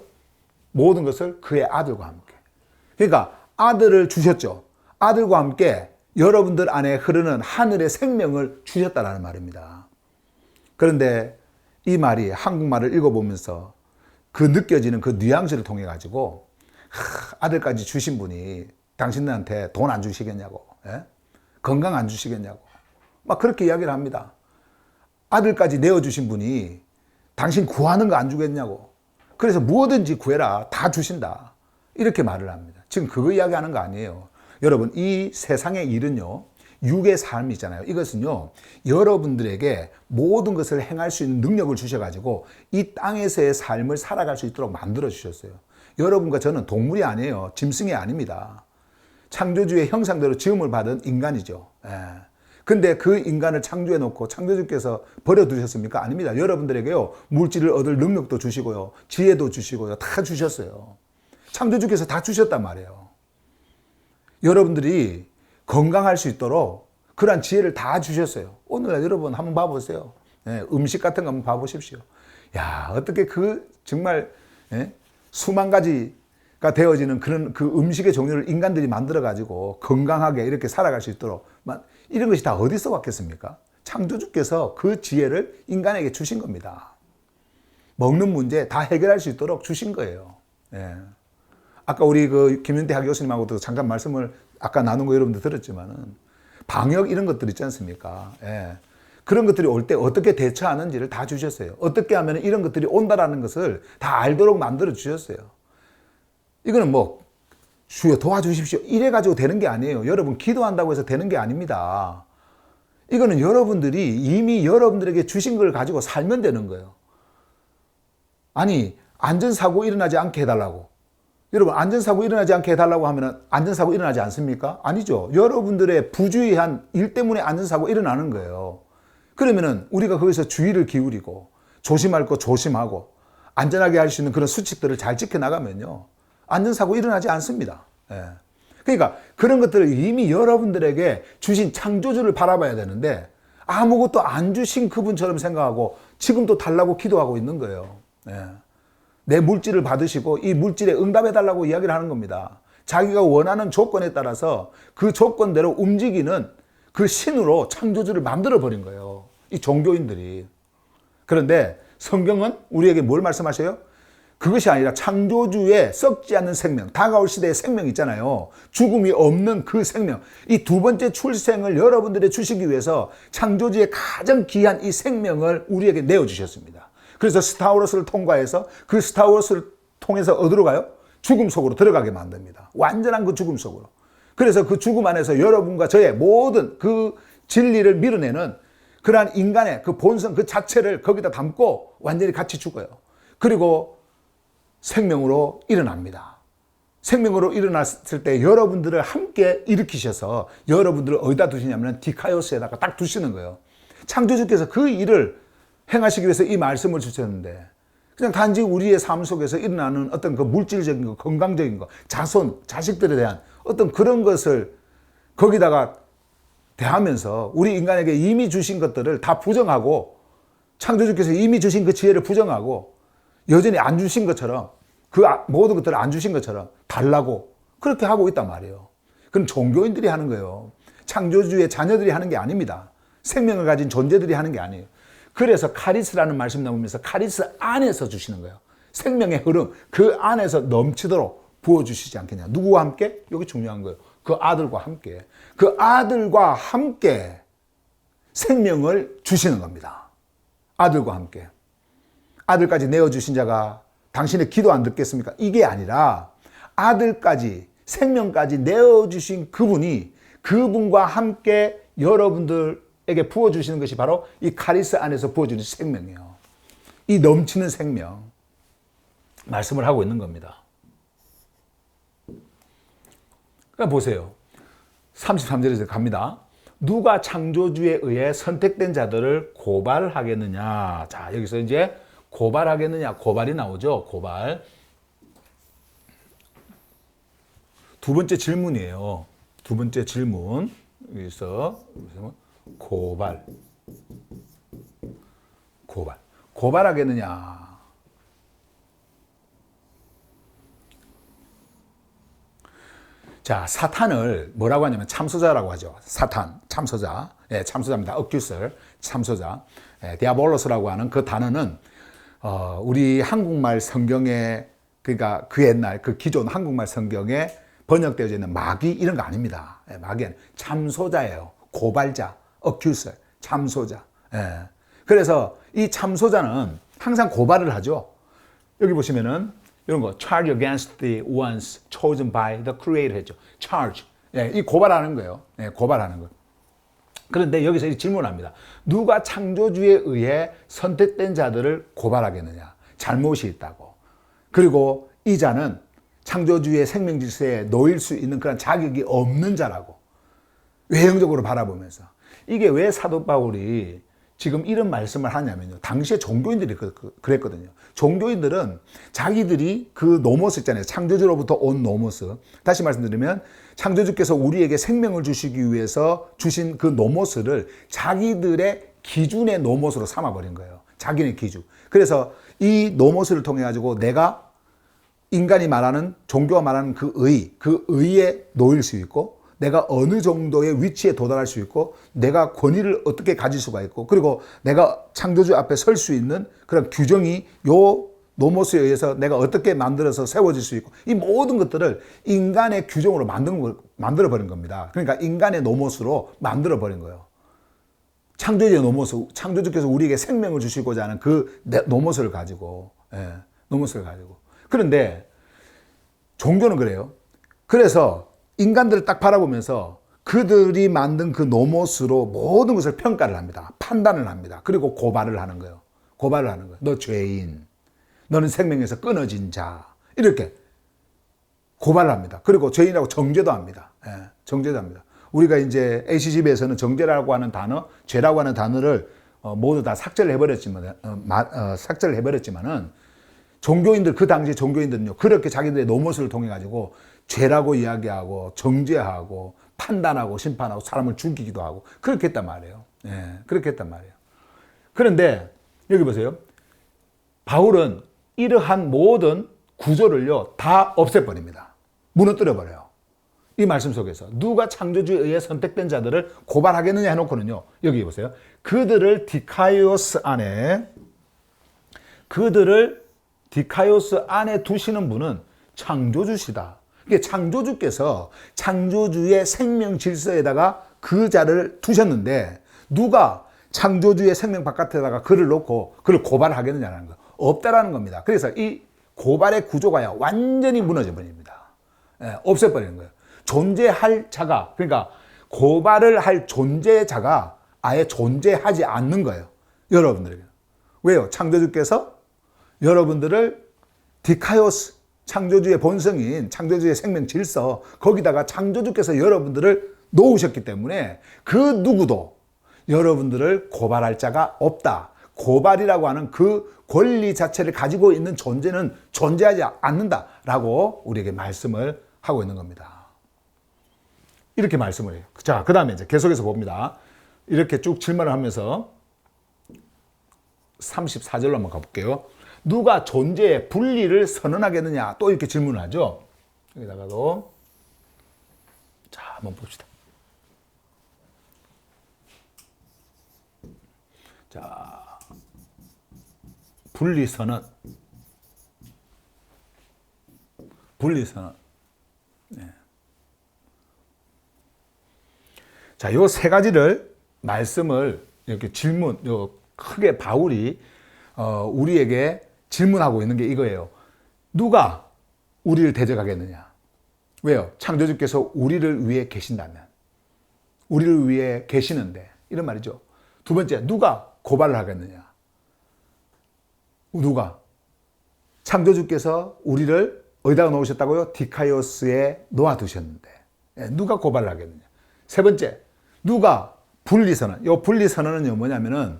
모든 것을 그의 아들과 함께. 그러니까 아들을 주셨죠. 아들과 함께 여러분들 안에 흐르는 하늘의 생명을 주셨다라는 말입니다. 그런데 이 말이 한국말을 읽어보면서 그 느껴지는 그 뉘앙스를 통해 가지고, 아들까지 주신 분이 당신들한테 돈 안 주시겠냐고, 건강 안 주시겠냐고, 막 그렇게 이야기를 합니다. 아들까지 내어주신 분이 당신 구하는 거 안 주겠냐고. 그래서 무엇든지 구해라. 다 주신다. 이렇게 말을 합니다. 지금 그거 이야기하는 거 아니에요. 여러분, 이 세상의 일은요, 육의 삶이잖아요. 이것은요, 여러분들에게 모든 것을 행할 수 있는 능력을 주셔가지고 이 땅에서의 삶을 살아갈 수 있도록 만들어 주셨어요. 여러분과 저는 동물이 아니에요. 짐승이 아닙니다. 창조주의 형상대로 지음을 받은 인간이죠. 예. 근데 그 인간을 창조해 놓고 창조주께서 버려두셨습니까? 아닙니다. 여러분들에게요, 물질을 얻을 능력도 주시고요, 지혜도 주시고요, 다 주셨어요. 창조주께서 다 주셨단 말이에요. 여러분들이 건강할 수 있도록 그러한 지혜를 다 주셨어요. 오늘날 여러분 한번 봐보세요. 예, 음식 같은 거 한번 봐보십시오. 야, 어떻게 정말 수만 가지가 되어지는 그런 그 음식의 종류를 인간들이 만들어가지고 건강하게 이렇게 살아갈 수 있도록 이런 것이 다 어디서 왔겠습니까? 창조주께서 그 지혜를 인간에게 주신 겁니다. 먹는 문제 다 해결할 수 있도록 주신 거예요. 예. 아까 우리 그 김윤태 학 교수님하고도 잠깐 말씀을 아까 나눈 거 여러분들 들었지만은 방역 이런 것들 있지 않습니까? 예. 그런 것들이 올 때 어떻게 대처하는지를 다 주셨어요. 어떻게 하면 이런 것들이 온다라는 것을 다 알도록 만들어 주셨어요. 이거는 뭐 주여 도와주십시오 이래 가지고 되는 게 아니에요. 여러분 기도한다고 해서 되는 게 아닙니다. 이거는 여러분들이 이미 여러분들에게 주신 걸 가지고 살면 되는 거예요. 아니, 안전사고 일어나지 않게 해달라고. 여러분, 안전사고 일어나지 않게 해달라고 하면 안전사고 일어나지 않습니까? 아니죠. 여러분들의 부주의한 일 때문에 안전사고 일어나는 거예요. 그러면은 우리가 거기서 주의를 기울이고 조심할 거 조심하고 안전하게 할 수 있는 그런 수칙들을 잘 지켜나가면요, 안전사고 일어나지 않습니다. 예. 그러니까 그런 것들을 이미 여러분들에게 주신 창조주를 바라봐야 되는데 아무것도 안 주신 그분처럼 생각하고 지금도 달라고 기도하고 있는 거예요. 예. 내 물질을 받으시고 이 물질에 응답해달라고 이야기를 하는 겁니다. 자기가 원하는 조건에 따라서 그 조건대로 움직이는 그 신으로 창조주를 만들어버린 거예요, 이 종교인들이. 그런데 성경은 우리에게 뭘 말씀하셔요? 그것이 아니라 창조주의 썩지 않는 생명, 다가올 시대의 생명 있잖아요. 죽음이 없는 그 생명. 이 두 번째 출생을 여러분들에 주시기 위해서 창조주의 가장 귀한 이 생명을 우리에게 내어주셨습니다. 그래서 스타워스를 통과해서 그 스타워스를 통해서 어디로 가요? 죽음 속으로 들어가게 만듭니다. 완전한 그 죽음 속으로. 그래서 그 죽음 안에서 여러분과 저의 모든 그 진리를 밀어내는 그러한 인간의 그 본성 그 자체를 거기다 담고 완전히 같이 죽어요. 그리고 생명으로 일어납니다. 생명으로 일어났을 때 여러분들을 함께 일으키셔서 여러분들을 어디다 두시냐면 디카이오스에다가 딱 두시는 거예요. 창조주께서 그 일을 행하시기 위해서 이 말씀을 주셨는데 그냥 단지 우리의 삶 속에서 일어나는 어떤 그 물질적인 거, 건강적인 거, 자손, 자식들에 대한 어떤 그런 것을 거기다가 대하면서 우리 인간에게 이미 주신 것들을 다 부정하고 창조주께서 이미 주신 그 지혜를 부정하고 여전히 안 주신 것처럼 그 모든 것들을 안 주신 것처럼 달라고 그렇게 하고 있단 말이에요. 그럼 종교인들이 하는 거예요. 창조주의 자녀들이 하는 게 아닙니다. 생명을 가진 존재들이 하는 게 아니에요. 그래서 카리스라는 말씀 나오면서 카리스 안에서 주시는 거예요. 생명의 흐름 그 안에서 넘치도록 부어주시지 않겠냐. 누구와 함께? 여기 중요한 거예요. 그 아들과 함께. 그 아들과 함께 생명을 주시는 겁니다. 아들과 함께. 아들까지 내어주신 자가 당신의 기도 안 듣겠습니까? 이게 아니라 아들까지 생명까지 내어주신 그분이 그분과 함께 여러분들에게 부어주시는 것이 바로 이 카리스 안에서 부어주는 생명이에요. 이 넘치는 생명 말씀을 하고 있는 겁니다. 그러니까 보세요. 33절에서 갑니다. 누가 창조주에 의해 선택된 자들을 고발하겠느냐. 자, 여기서 이제 고발하겠느냐. 고발이 나오죠. 고발. 두 번째 질문이에요. 두 번째 질문. 여기서 고발. 고발. 고발하겠느냐. 자, 사탄을 뭐라고 하냐면 참소자라고 하죠. 사탄, 참소자. 예, 참소자입니다. 어큐설, 참소자. 예, 디아볼로스라고 하는 그 단어는 우리 한국말 성경에 그러니까 그 옛날 그 기존 한국말 성경에 번역되어져 있는 마귀 이런 거 아닙니다. 예, 마귀는 참소자예요. 고발자, 어큐설, 참소자. 예. 그래서 이 참소자는 항상 고발을 하죠. 여기 보시면은 이런 거 charge against the ones chosen by the creator 했죠. charge. 예, 이 고발하는 거예요. 예, 고발하는 거. 그런데 여기서 이 질문합니다. 누가 창조주에 의해 선택된 자들을 고발하겠느냐? 잘못이 있다고. 그리고 이 자는 창조주의 생명 질서에 놓일 수 있는 그런 자격이 없는 자라고. 외형적으로 바라보면서. 이게 왜 사도 바울이 지금 이런 말씀을 하냐면요. 당시에 종교인들이 그랬거든요. 종교인들은 자기들이 그 노모스 있잖아요. 창조주로부터 온 노모스. 다시 말씀드리면 창조주께서 우리에게 생명을 주시기 위해서 주신 그 노모스를 자기들의 기준의 노모스로 삼아버린 거예요. 자기네 기준. 그래서 이 노모스를 통해 가지고 내가 인간이 말하는 종교가 말하는 그 의에 놓일 수 있고 내가 어느 정도의 위치에 도달할 수 있고 내가 권위를 어떻게 가질 수가 있고 그리고 내가 창조주 앞에 설 수 있는 그런 규정이 요 노모스에 의해서 내가 어떻게 만들어서 세워질 수 있고 이 모든 것들을 인간의 규정으로 만들어버린 겁니다. 그러니까 인간의 노모스로 만들어버린 거예요. 창조주의 노모스, 창조주께서 우리에게 생명을 주시고자 하는 그 노모스를 가지고, 예, 노모스를 가지고. 그런데 종교는 그래요. 그래서 인간들을 딱 바라보면서 그들이 만든 그 노모스로 모든 것을 평가를 합니다. 판단을 합니다. 그리고 고발을 하는 거예요. 고발을 하는 거예요. 너 죄인. 너는 생명에서 끊어진 자. 이렇게 고발을 합니다. 그리고 죄인이라고 정죄도 합니다. 예, 정죄도 합니다. 우리가 이제 ACGB에서는 정죄라고 하는 단어, 죄라고 하는 단어를 모두 다 삭제를 해버렸지만은 종교인들, 그 당시 종교인들은요, 그렇게 자기들의 노모스를 통해 가지고 죄라고 이야기하고 정죄하고 판단하고 심판하고 사람을 죽이기도 하고 그렇게 했단 말이에요. 예, 그렇게 했단 말이에요. 그런데 여기 보세요. 바울은 이러한 모든 구조를요 다 없애버립니다. 무너뜨려버려요. 이 말씀 속에서 누가 창조주에 의해 선택된 자들을 고발하겠느냐 해놓고는요. 여기 보세요. 그들을 디카이오스 안에 두시는 분은 창조주시다. 이게 창조주께서 창조주의 생명 질서에다가 그 자를 두셨는데 누가 창조주의 생명 바깥에다가 그를 놓고 그를 고발하겠느냐는 거 없다라는 겁니다. 그래서 이 고발의 구조가 완전히 무너져 버립니다. 예, 없애버리는 거예요. 존재할 자가, 그러니까 고발을 할 존재자가 아예 존재하지 않는 거예요. 여러분들에게. 왜요? 창조주께서 여러분들을 디카이오스, 창조주의 본성인 창조주의 생명 질서, 거기다가 창조주께서 여러분들을 놓으셨기 때문에 그 누구도 여러분들을 고발할 자가 없다. 고발이라고 하는 그 권리 자체를 가지고 있는 존재는 존재하지 않는다라고 우리에게 말씀을 하고 있는 겁니다. 이렇게 말씀을 해요. 자, 그 다음에 이제 계속해서 봅니다. 이렇게 쭉 질문을 하면서 34절로 한번 가볼게요. 누가 존재의 분리를 선언하겠느냐? 또 이렇게 질문을 하죠. 여기다가도. 자, 한번 봅시다. 자, 분리선언. 분리선언. 네. 자, 요 세 가지를 말씀을 이렇게 크게 바울이 우리에게 질문하고 있는 게 이거예요. 누가 우리를 대적하겠느냐? 왜요? 창조주께서 우리를 위해 계신다면, 우리를 위해 계시는데 이런 말이죠. 두 번째, 누가 고발을 하겠느냐? 누가? 창조주께서 우리를 어디다가 놓으셨다고요? 디카이오스에 놓아두셨는데 누가 고발을 하겠느냐? 세 번째, 누가 분리선언. 이 분리선언은 뭐냐면은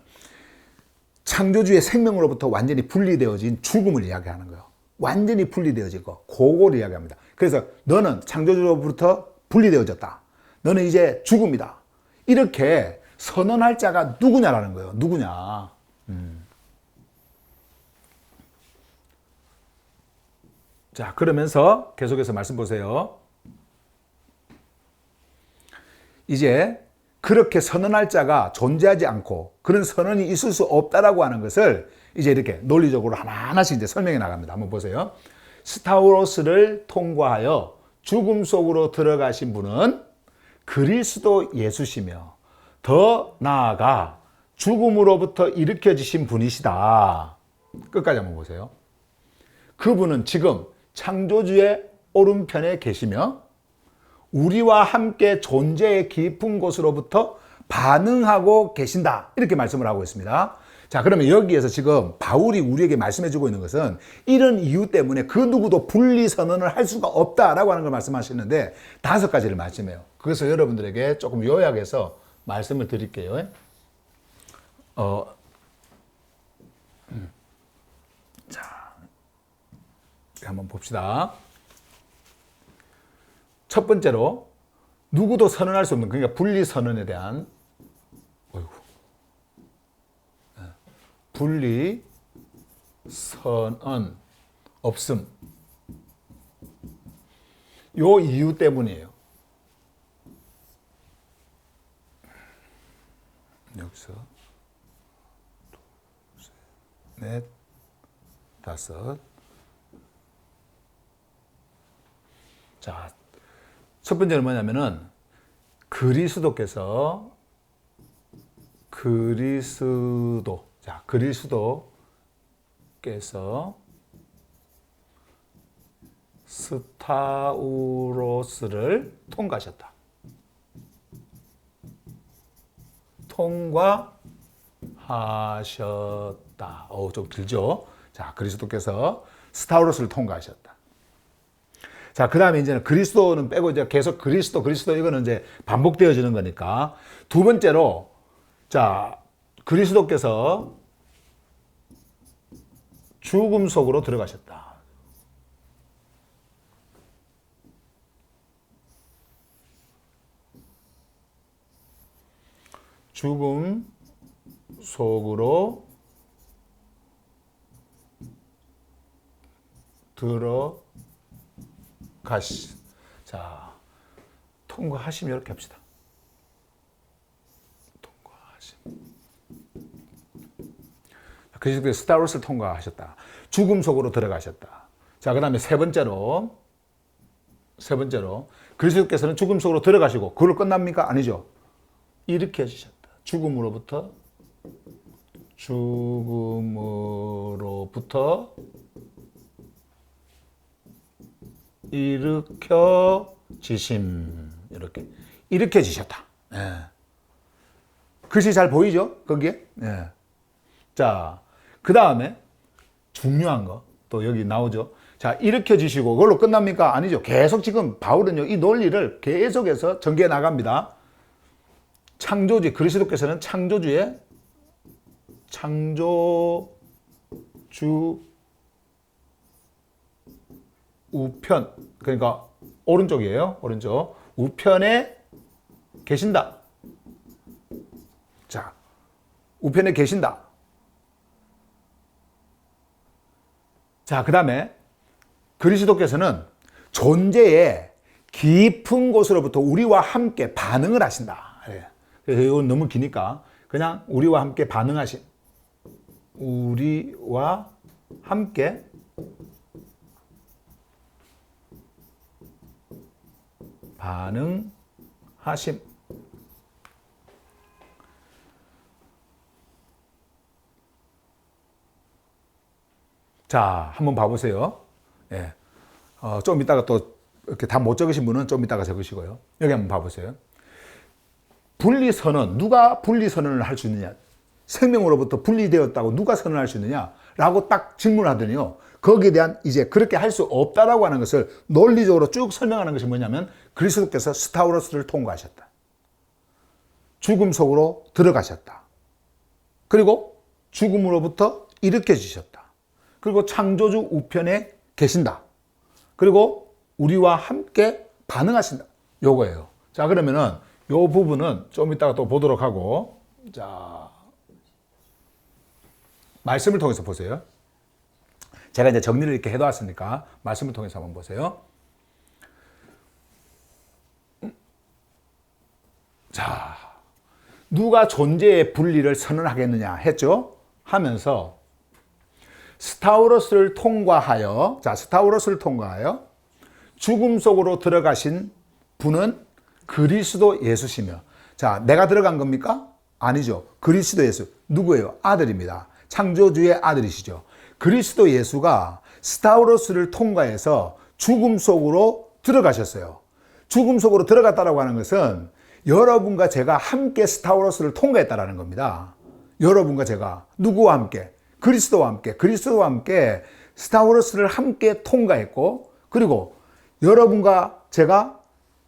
창조주의 생명으로부터 완전히 분리되어진 죽음을 이야기하는 거예요. 완전히 분리되어진 거. 그걸 이야기합니다. 그래서 너는 창조주로부터 분리되어졌다. 너는 이제 죽음이다. 이렇게 선언할 자가 누구냐라는 거예요. 누구냐. 자, 그러면서 계속해서 말씀 보세요. 이제 그렇게 선언할 자가 존재하지 않고 그런 선언이 있을 수 없다라고 하는 것을 이제 이렇게 논리적으로 하나하나씩 이제 설명해 나갑니다. 한번 보세요. 스타우로스를 통과하여 죽음 속으로 들어가신 분은 그리스도 예수시며 더 나아가 죽음으로부터 일으켜지신 분이시다. 끝까지 한번 보세요. 그분은 지금 창조주의 오른편에 계시며 우리와 함께 존재의 깊은 곳으로부터 반응하고 계신다. 이렇게 말씀을 하고 있습니다. 자, 그러면 여기에서 지금 바울이 우리에게 말씀해 주고 있는 것은 이런 이유 때문에 그 누구도 분리 선언을 할 수가 없다라고 하는 걸 말씀하시는데 5가지를 말씀해요. 그래서 여러분들에게 조금 요약해서 말씀을 드릴게요. 자, 한번 봅시다. 첫 번째로 누구도 선언할 수 없는, 그러니까 분리 선언에 대한 분리 선언 없음. 요 이유 때문이에요. 여기서 둘, 셋, 넷, 5. 자, 첫 번째는 뭐냐면은 그리스도께서 스타우로스를 통과하셨다. 통과하셨다. 좀 길죠? 자, 그리스도께서 스타우로스를 통과하셨다. 자, 그 다음에 이제는 그리스도는 빼고 이제 계속 그리스도 이거는 이제 반복되어지는 거니까. 두 번째로, 자, 그리스도께서 죽음 속으로 들어가셨다. 죽음 속으로 자, 통과하심 이렇게 합시다. 통과하심. 그리스도께서 스타로스를 통과하셨다. 죽음 속으로 들어가셨다. 자, 그 다음에 세 번째로 그리스도께서는 죽음 속으로 들어가시고 그걸로 끝납니까? 아니죠. 일으켜지셨다. 죽음으로부터 일으켜지심. 이렇게 일으켜지셨다. 예. 글씨 잘 보이죠? 거기에? 예. 자, 그 다음에 중요한 거 또 여기 나오죠. 자, 일으켜지시고 그걸로 끝납니까? 아니죠. 계속 지금 바울은요, 이 논리를 계속해서 전개해 나갑니다. 창조주, 그리스도께서는 창조주 우편, 그러니까 오른쪽이에요. 오른쪽. 우편에 계신다. 자, 우편에 계신다. 자, 그 다음에 그리스도께서는 존재의 깊은 곳으로부터 우리와 함께 반응을 하신다. 그래서 이건 너무 기니까 그냥 우리와 함께 반응하신, 우리와 함께 반응하심. 자, 한번 봐보세요. 예. 좀 이따가 또 이렇게 다 못 적으신 분은 좀 이따가 적으시고요. 여기 한번 봐보세요. 분리선언, 누가 분리선언을 할 수 있느냐? 생명으로부터 분리되었다고 누가 선언할 수 있느냐? 라고 딱 질문하더니요. 거기에 대한 이제 그렇게 할 수 없다라고 하는 것을 논리적으로 쭉 설명하는 것이 뭐냐면 그리스도께서 스타우로스를 통과하셨다. 죽음 속으로 들어가셨다. 그리고 죽음으로부터 일으켜지셨다. 그리고 창조주 우편에 계신다. 그리고 우리와 함께 반응하신다. 요거예요. 자, 그러면은 요 부분은 좀 이따가 또 보도록 하고, 자, 말씀을 통해서 보세요. 제가 이제 정리를 이렇게 해놓았으니까 말씀을 통해서 한번 보세요. 자, 누가 존재의 분리를 선언하겠느냐 했죠? 하면서 스타우로스를 통과하여, 자, 스타우로스를 통과하여 죽음 속으로 들어가신 분은 그리스도 예수시며, 자, 내가 들어간 겁니까? 아니죠. 그리스도 예수. 누구예요? 아들입니다. 창조주의 아들이시죠. 그리스도 예수가 스타우로스를 통과해서 죽음 속으로 들어가셨어요. 죽음 속으로 들어갔다라고 하는 것은 여러분과 제가 함께 스타우로스를 통과했다라는 겁니다. 여러분과 제가 누구와 함께? 그리스도와 함께. 그리스도와 함께 스타우로스를 함께 통과했고, 그리고 여러분과 제가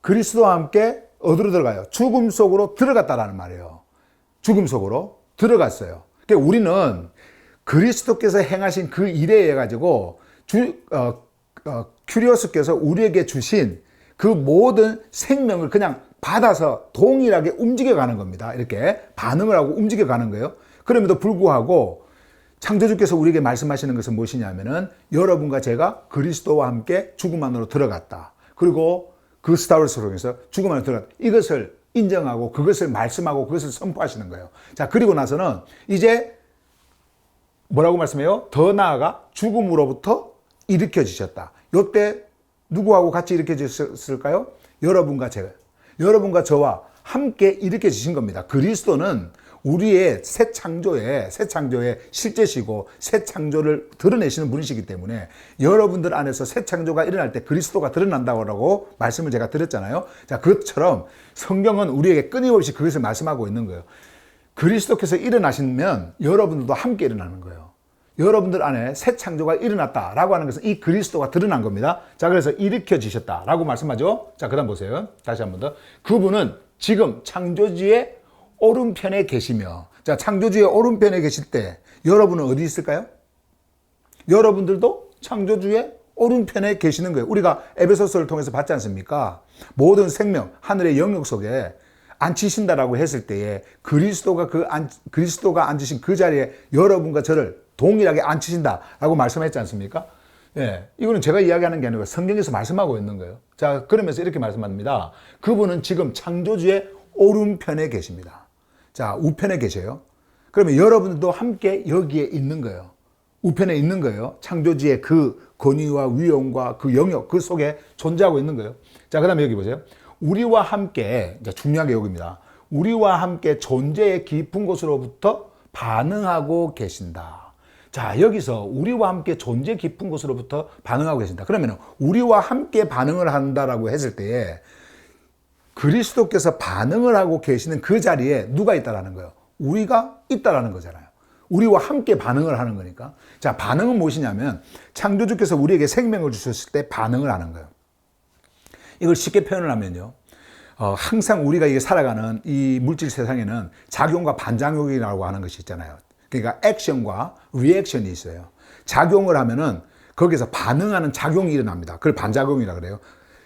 그리스도와 함께 어디로 들어가요? 죽음 속으로 들어갔다라는 말이에요. 죽음 속으로 들어갔어요. 그러니까 우리는 그리스도께서 행하신 그 일에 의해 가지고 큐리오스께서 우리에게 주신 그 모든 생명을 그냥 받아서 동일하게 움직여가는 겁니다. 이렇게 반응을 하고 움직여가는 거예요. 그럼에도 불구하고 창조주께서 우리에게 말씀하시는 것은 무엇이냐면은 여러분과 제가 그리스도와 함께 죽음 안으로 들어갔다. 그리고 그 스타워스 속에서 죽음 안으로 들어갔다. 이것을 인정하고 그것을 말씀하고 그것을 선포하시는 거예요. 자, 그리고 나서는 이제 뭐라고 말씀해요? 더 나아가 죽음으로부터 일으켜지셨다. 이때 누구하고 같이 일으켜지셨을까요? 여러분과 제가. 여러분과 저와 함께 일으켜지신 겁니다. 그리스도는 우리의 새 창조의 실제시고 새 창조를 드러내시는 분이시기 때문에 여러분들 안에서 새 창조가 일어날 때 그리스도가 드러난다고 말씀을 제가 드렸잖아요. 자, 그것처럼 성경은 우리에게 끊임없이 그것을 말씀하고 있는 거예요. 그리스도께서 일어나시면 여러분들도 함께 일어나는 거예요. 여러분들 안에 새 창조가 일어났다라고 하는 것은 이 그리스도가 드러난 겁니다. 자, 그래서 일으켜지셨다라고 말씀하죠. 자, 그 다음 보세요. 다시 한 번 더. 그분은 지금 창조주의 오른편에 계시며, 자, 창조주의 오른편에 계실 때 여러분은 어디 있을까요? 여러분들도 창조주의 오른편에 계시는 거예요. 우리가 에베소서를 통해서 봤지 않습니까? 모든 생명, 하늘의 영역 속에 앉히신다라고 했을 때에 그리스도가 앉으신 그 자리에 여러분과 저를 동일하게 앉히신다라고 말씀했지 않습니까? 예, 이거는 제가 이야기하는 게 아니고 성경에서 말씀하고 있는 거예요. 자, 그러면서 이렇게 말씀합니다. 그분은 지금 창조주의 오른편에 계십니다. 자, 우편에 계셔요. 그러면 여러분들도 함께 여기에 있는 거예요. 우편에 있는 거예요. 창조주의 그 권위와 위엄과 그 영역, 그 속에 존재하고 있는 거예요. 자, 그 다음에 여기 보세요. 우리와 함께, 이제 중요한 게 여기입니다. 우리와 함께 존재의 깊은 곳으로부터 반응하고 계신다. 자, 여기서 우리와 함께 존재 깊은 곳으로부터 반응하고 계신다. 그러면 우리와 함께 반응을 한다라고 했을 때에 그리스도께서 반응을 하고 계시는 그 자리에 누가 있다라는 거예요? 우리가 있다라는 거잖아요. 우리와 함께 반응을 하는 거니까. 자, 반응은 무엇이냐면 창조주께서 우리에게 생명을 주셨을 때 반응을 하는 거예요. 이걸 쉽게 표현을 하면요. 항상 우리가 이게 살아가는 이 물질 세상에는 작용과 반작용이라고 하는 것이 있잖아요. 그러니까 액션과 리액션이 있어요. 작용을 하면은 거기서 반응하는 작용이 일어납니다. 그걸 반작용이라 그래요.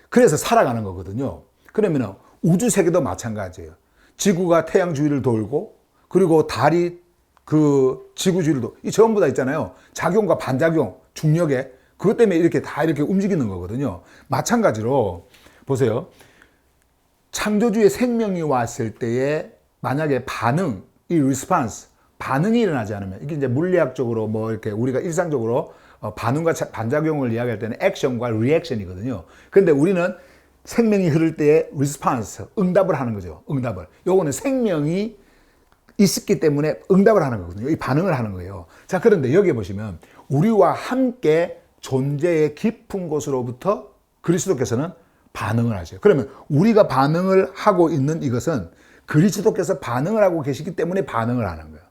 그래서 살아가는 거거든요. 그러면 우주 세계도 마찬가지예요. 지구가 태양 주위를 돌고 그리고 달이 그 지구 주위를 돌고 이 전부 다 있잖아요. 작용과 반작용, 중력에 그것 때문에 이렇게 다 이렇게 움직이는 거거든요. 마찬가지로 보세요. 창조주의 생명이 왔을 때에 만약에 반응, 이 리스판스, 반응이 일어나지 않으면 이게 이제 물리학적으로 뭐 이렇게 우리가 일상적으로 반응과 반작용을 이야기할 때는 액션과 리액션이거든요. 그런데 우리는 생명이 흐를 때에 리스판스, 응답을 하는 거죠. 응답을. 요거는 생명이 있었기 때문에 응답을 하는 거거든요. 이 반응을 하는 거예요. 자, 그런데 여기 보시면 우리와 함께 존재의 깊은 곳으로부터 그리스도께서는 반응을 하죠. 그러면 우리가 반응을 하고 있는 이것은 그리스도께서 반응을 하고 계시기 때문에 반응을 하는 거예요.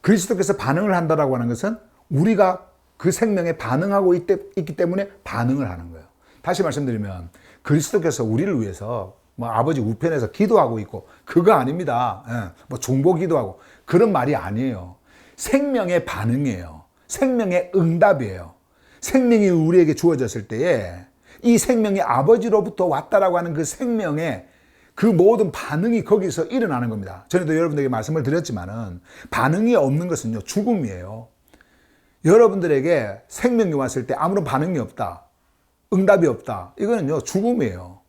그리스도께서 반응을 한다라고 하는 것은 우리가 그 생명에 반응하고 있기 때문에 반응을 하는 거예요. 다시 말씀드리면 그리스도께서 우리를 위해서 뭐 아버지 우편에서 기도하고 있고 그거 아닙니다. 예, 뭐 중보 기도하고 그런 말이 아니에요. 생명의 반응이에요. 생명의 응답이에요. 생명이 우리에게 주어졌을 때에 이 생명이 아버지로부터 왔다라고 하는 그 생명의 그 모든 반응이 거기서 일어나는 겁니다. 전에도 여러분들에게 말씀을 드렸지만은 반응이 없는 것은요, 죽음이에요. 여러분들에게 생명이 왔을 때 아무런 반응이 없다. 응답이 없다. 이거는요, 죽음이에요.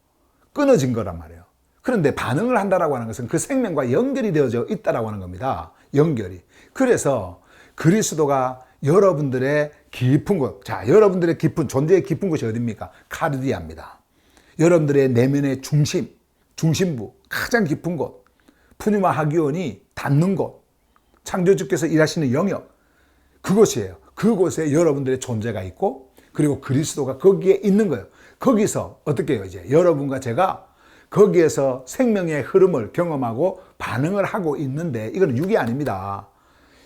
끊어진 거란 말이에요. 그런데 반응을 한다라고 하는 것은 그 생명과 연결이 되어져 있다라고 하는 겁니다. 연결이. 그래서 그리스도가 여러분들의 깊은 곳, 자, 여러분들의 깊은, 존재의 깊은 곳이 어디입니까? 카르디아입니다. 여러분들의 내면의 중심, 중심부, 가장 깊은 곳, 푸뉴마 하기온이 닿는 곳, 창조주께서 일하시는 영역, 그곳이에요. 그곳에 여러분들의 존재가 있고, 그리고 그리스도가 거기에 있는 거예요. 거기서 어떻게 해요? 이제 여러분과 제가 거기에서 생명의 흐름을 경험하고 반응을 하고 있는데, 이건 육이 아닙니다.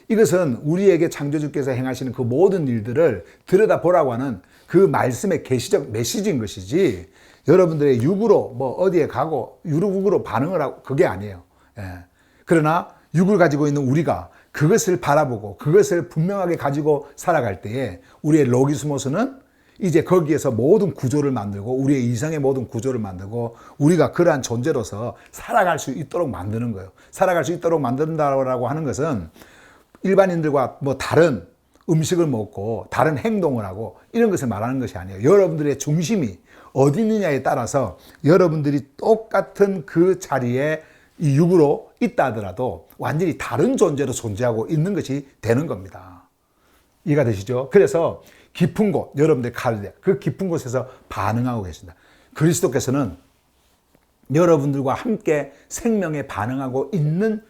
이것은 우리에게 창조주께서 행하시는 그 모든 일들을 들여다보라고 하는 그 말씀의 계시적 메시지인 것이지, 여러분들의 육으로 뭐 어디에 가고 육으로 반응을 하고 그게 아니에요. 예. 그러나 육을 가지고 있는 우리가 그것을 바라보고 그것을 분명하게 가지고 살아갈 때에 우리의 로기스모스는 이제 거기에서 모든 구조를 만들고 우리의 이상의 모든 구조를 만들고 우리가 그러한 존재로서 살아갈 수 있도록 만드는 거예요. 살아갈 수 있도록 만든다고 하는 것은 일반인들과 뭐 다른 음식을 먹고 다른 행동을 하고 이런 것을 말하는 것이 아니에요. 여러분들의 중심이 어디 있느냐에 따라서 여러분들이 똑같은 그 자리에 이 육으로 있다 하더라도 완전히 다른 존재로 존재하고 있는 것이 되는 겁니다. 이해가 되시죠? 그래서 깊은 곳, 여러분들 가야 돼. 그 깊은 곳에서 반응하고 계신다. 그리스도께서는 여러분들과 함께 생명에 반응하고 있는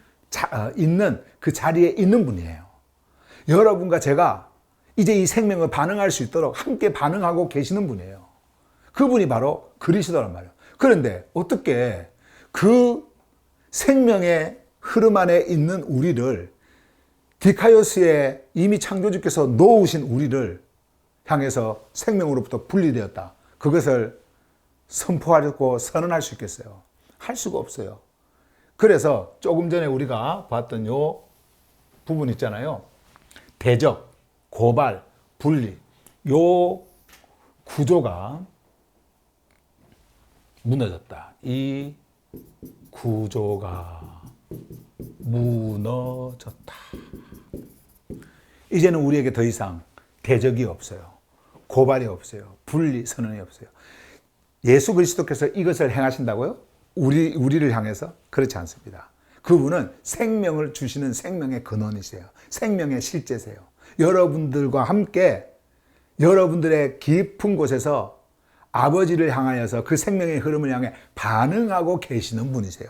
그 자리에 있는 분이에요. 여러분과 제가 이제 이 생명을 반응할 수 있도록 함께 반응하고 계시는 분이에요. 그분이 바로 그리스도란 말이에요. 그런데 어떻게 그 생명의 흐름 안에 있는 우리를, 디카이오스에 이미 창조주께서 놓으신 우리를 향해서 생명으로부터 분리되었다, 그것을 선포하고 선언할 수 있겠어요? 할 수가 없어요. 그래서 조금 전에 우리가 봤던 요 부분 있잖아요. 대적, 고발, 분리, 요 구조가 무너졌다. 이 구조가 무너졌다. 이제는 우리에게 더 이상 대적이 없어요. 고발이 없어요. 분리, 선언이 없어요. 예수 그리스도께서 이것을 행하신다고요? 우리를 향해서? 그렇지 않습니다. 그분은 생명을 주시는 생명의 근원이세요. 생명의 실제세요. 여러분들과 함께 여러분들의 깊은 곳에서 아버지를 향하여서 그 생명의 흐름을 향해 반응하고 계시는 분이세요.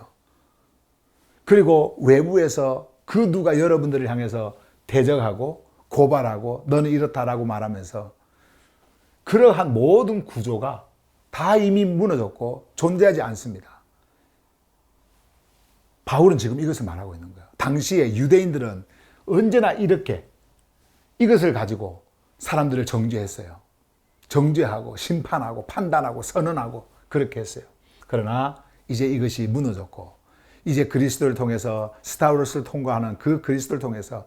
그리고 외부에서 그 누가 여러분들을 향해서 대적하고 고발하고 너는 이렇다라고 말하면서 그러한 모든 구조가 다 이미 무너졌고 존재하지 않습니다. 바울은 지금 이것을 말하고 있는 거예요. 당시에 유대인들은 언제나 이렇게 이것을 가지고 사람들을 정죄했어요. 정죄하고 심판하고 판단하고 선언하고 그렇게 했어요. 그러나 이제 이것이 무너졌고 이제 그리스도를 통해서 스타우로스를 통과하는 그 그리스도를 통해서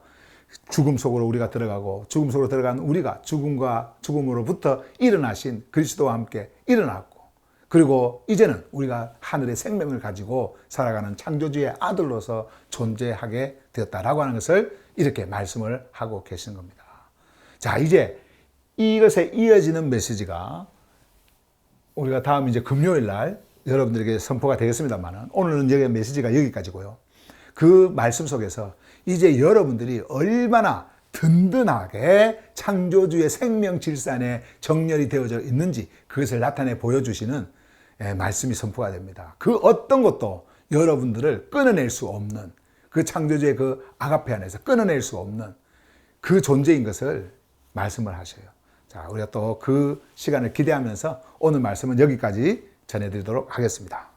죽음 속으로 우리가 들어가고 죽음 속으로 들어간 우리가 죽음과 죽음으로부터 일어나신 그리스도와 함께 일어났고, 그리고 이제는 우리가 하늘의 생명을 가지고 살아가는 창조주의 아들로서 존재하게 되었다라고 하는 것을 이렇게 말씀을 하고 계시는 겁니다. 자, 이제 이것에 이어지는 메시지가 우리가 다음 이제 금요일 날 여러분들에게 선포가 되겠습니다만, 오늘은 여기 메시지가 여기까지고요. 그 말씀 속에서 이제 여러분들이 얼마나 든든하게 창조주의 생명 질산에 정렬이 되어져 있는지 그것을 나타내 보여주시는 말씀이 선포가 됩니다. 그 어떤 것도 여러분들을 끊어낼 수 없는, 그 창조주의 그 아가페 안에서 끊어낼 수 없는 그 존재인 것을 말씀을 하셔요. 자, 우리가 또 그 시간을 기대하면서 오늘 말씀은 여기까지 전해드리도록 하겠습니다.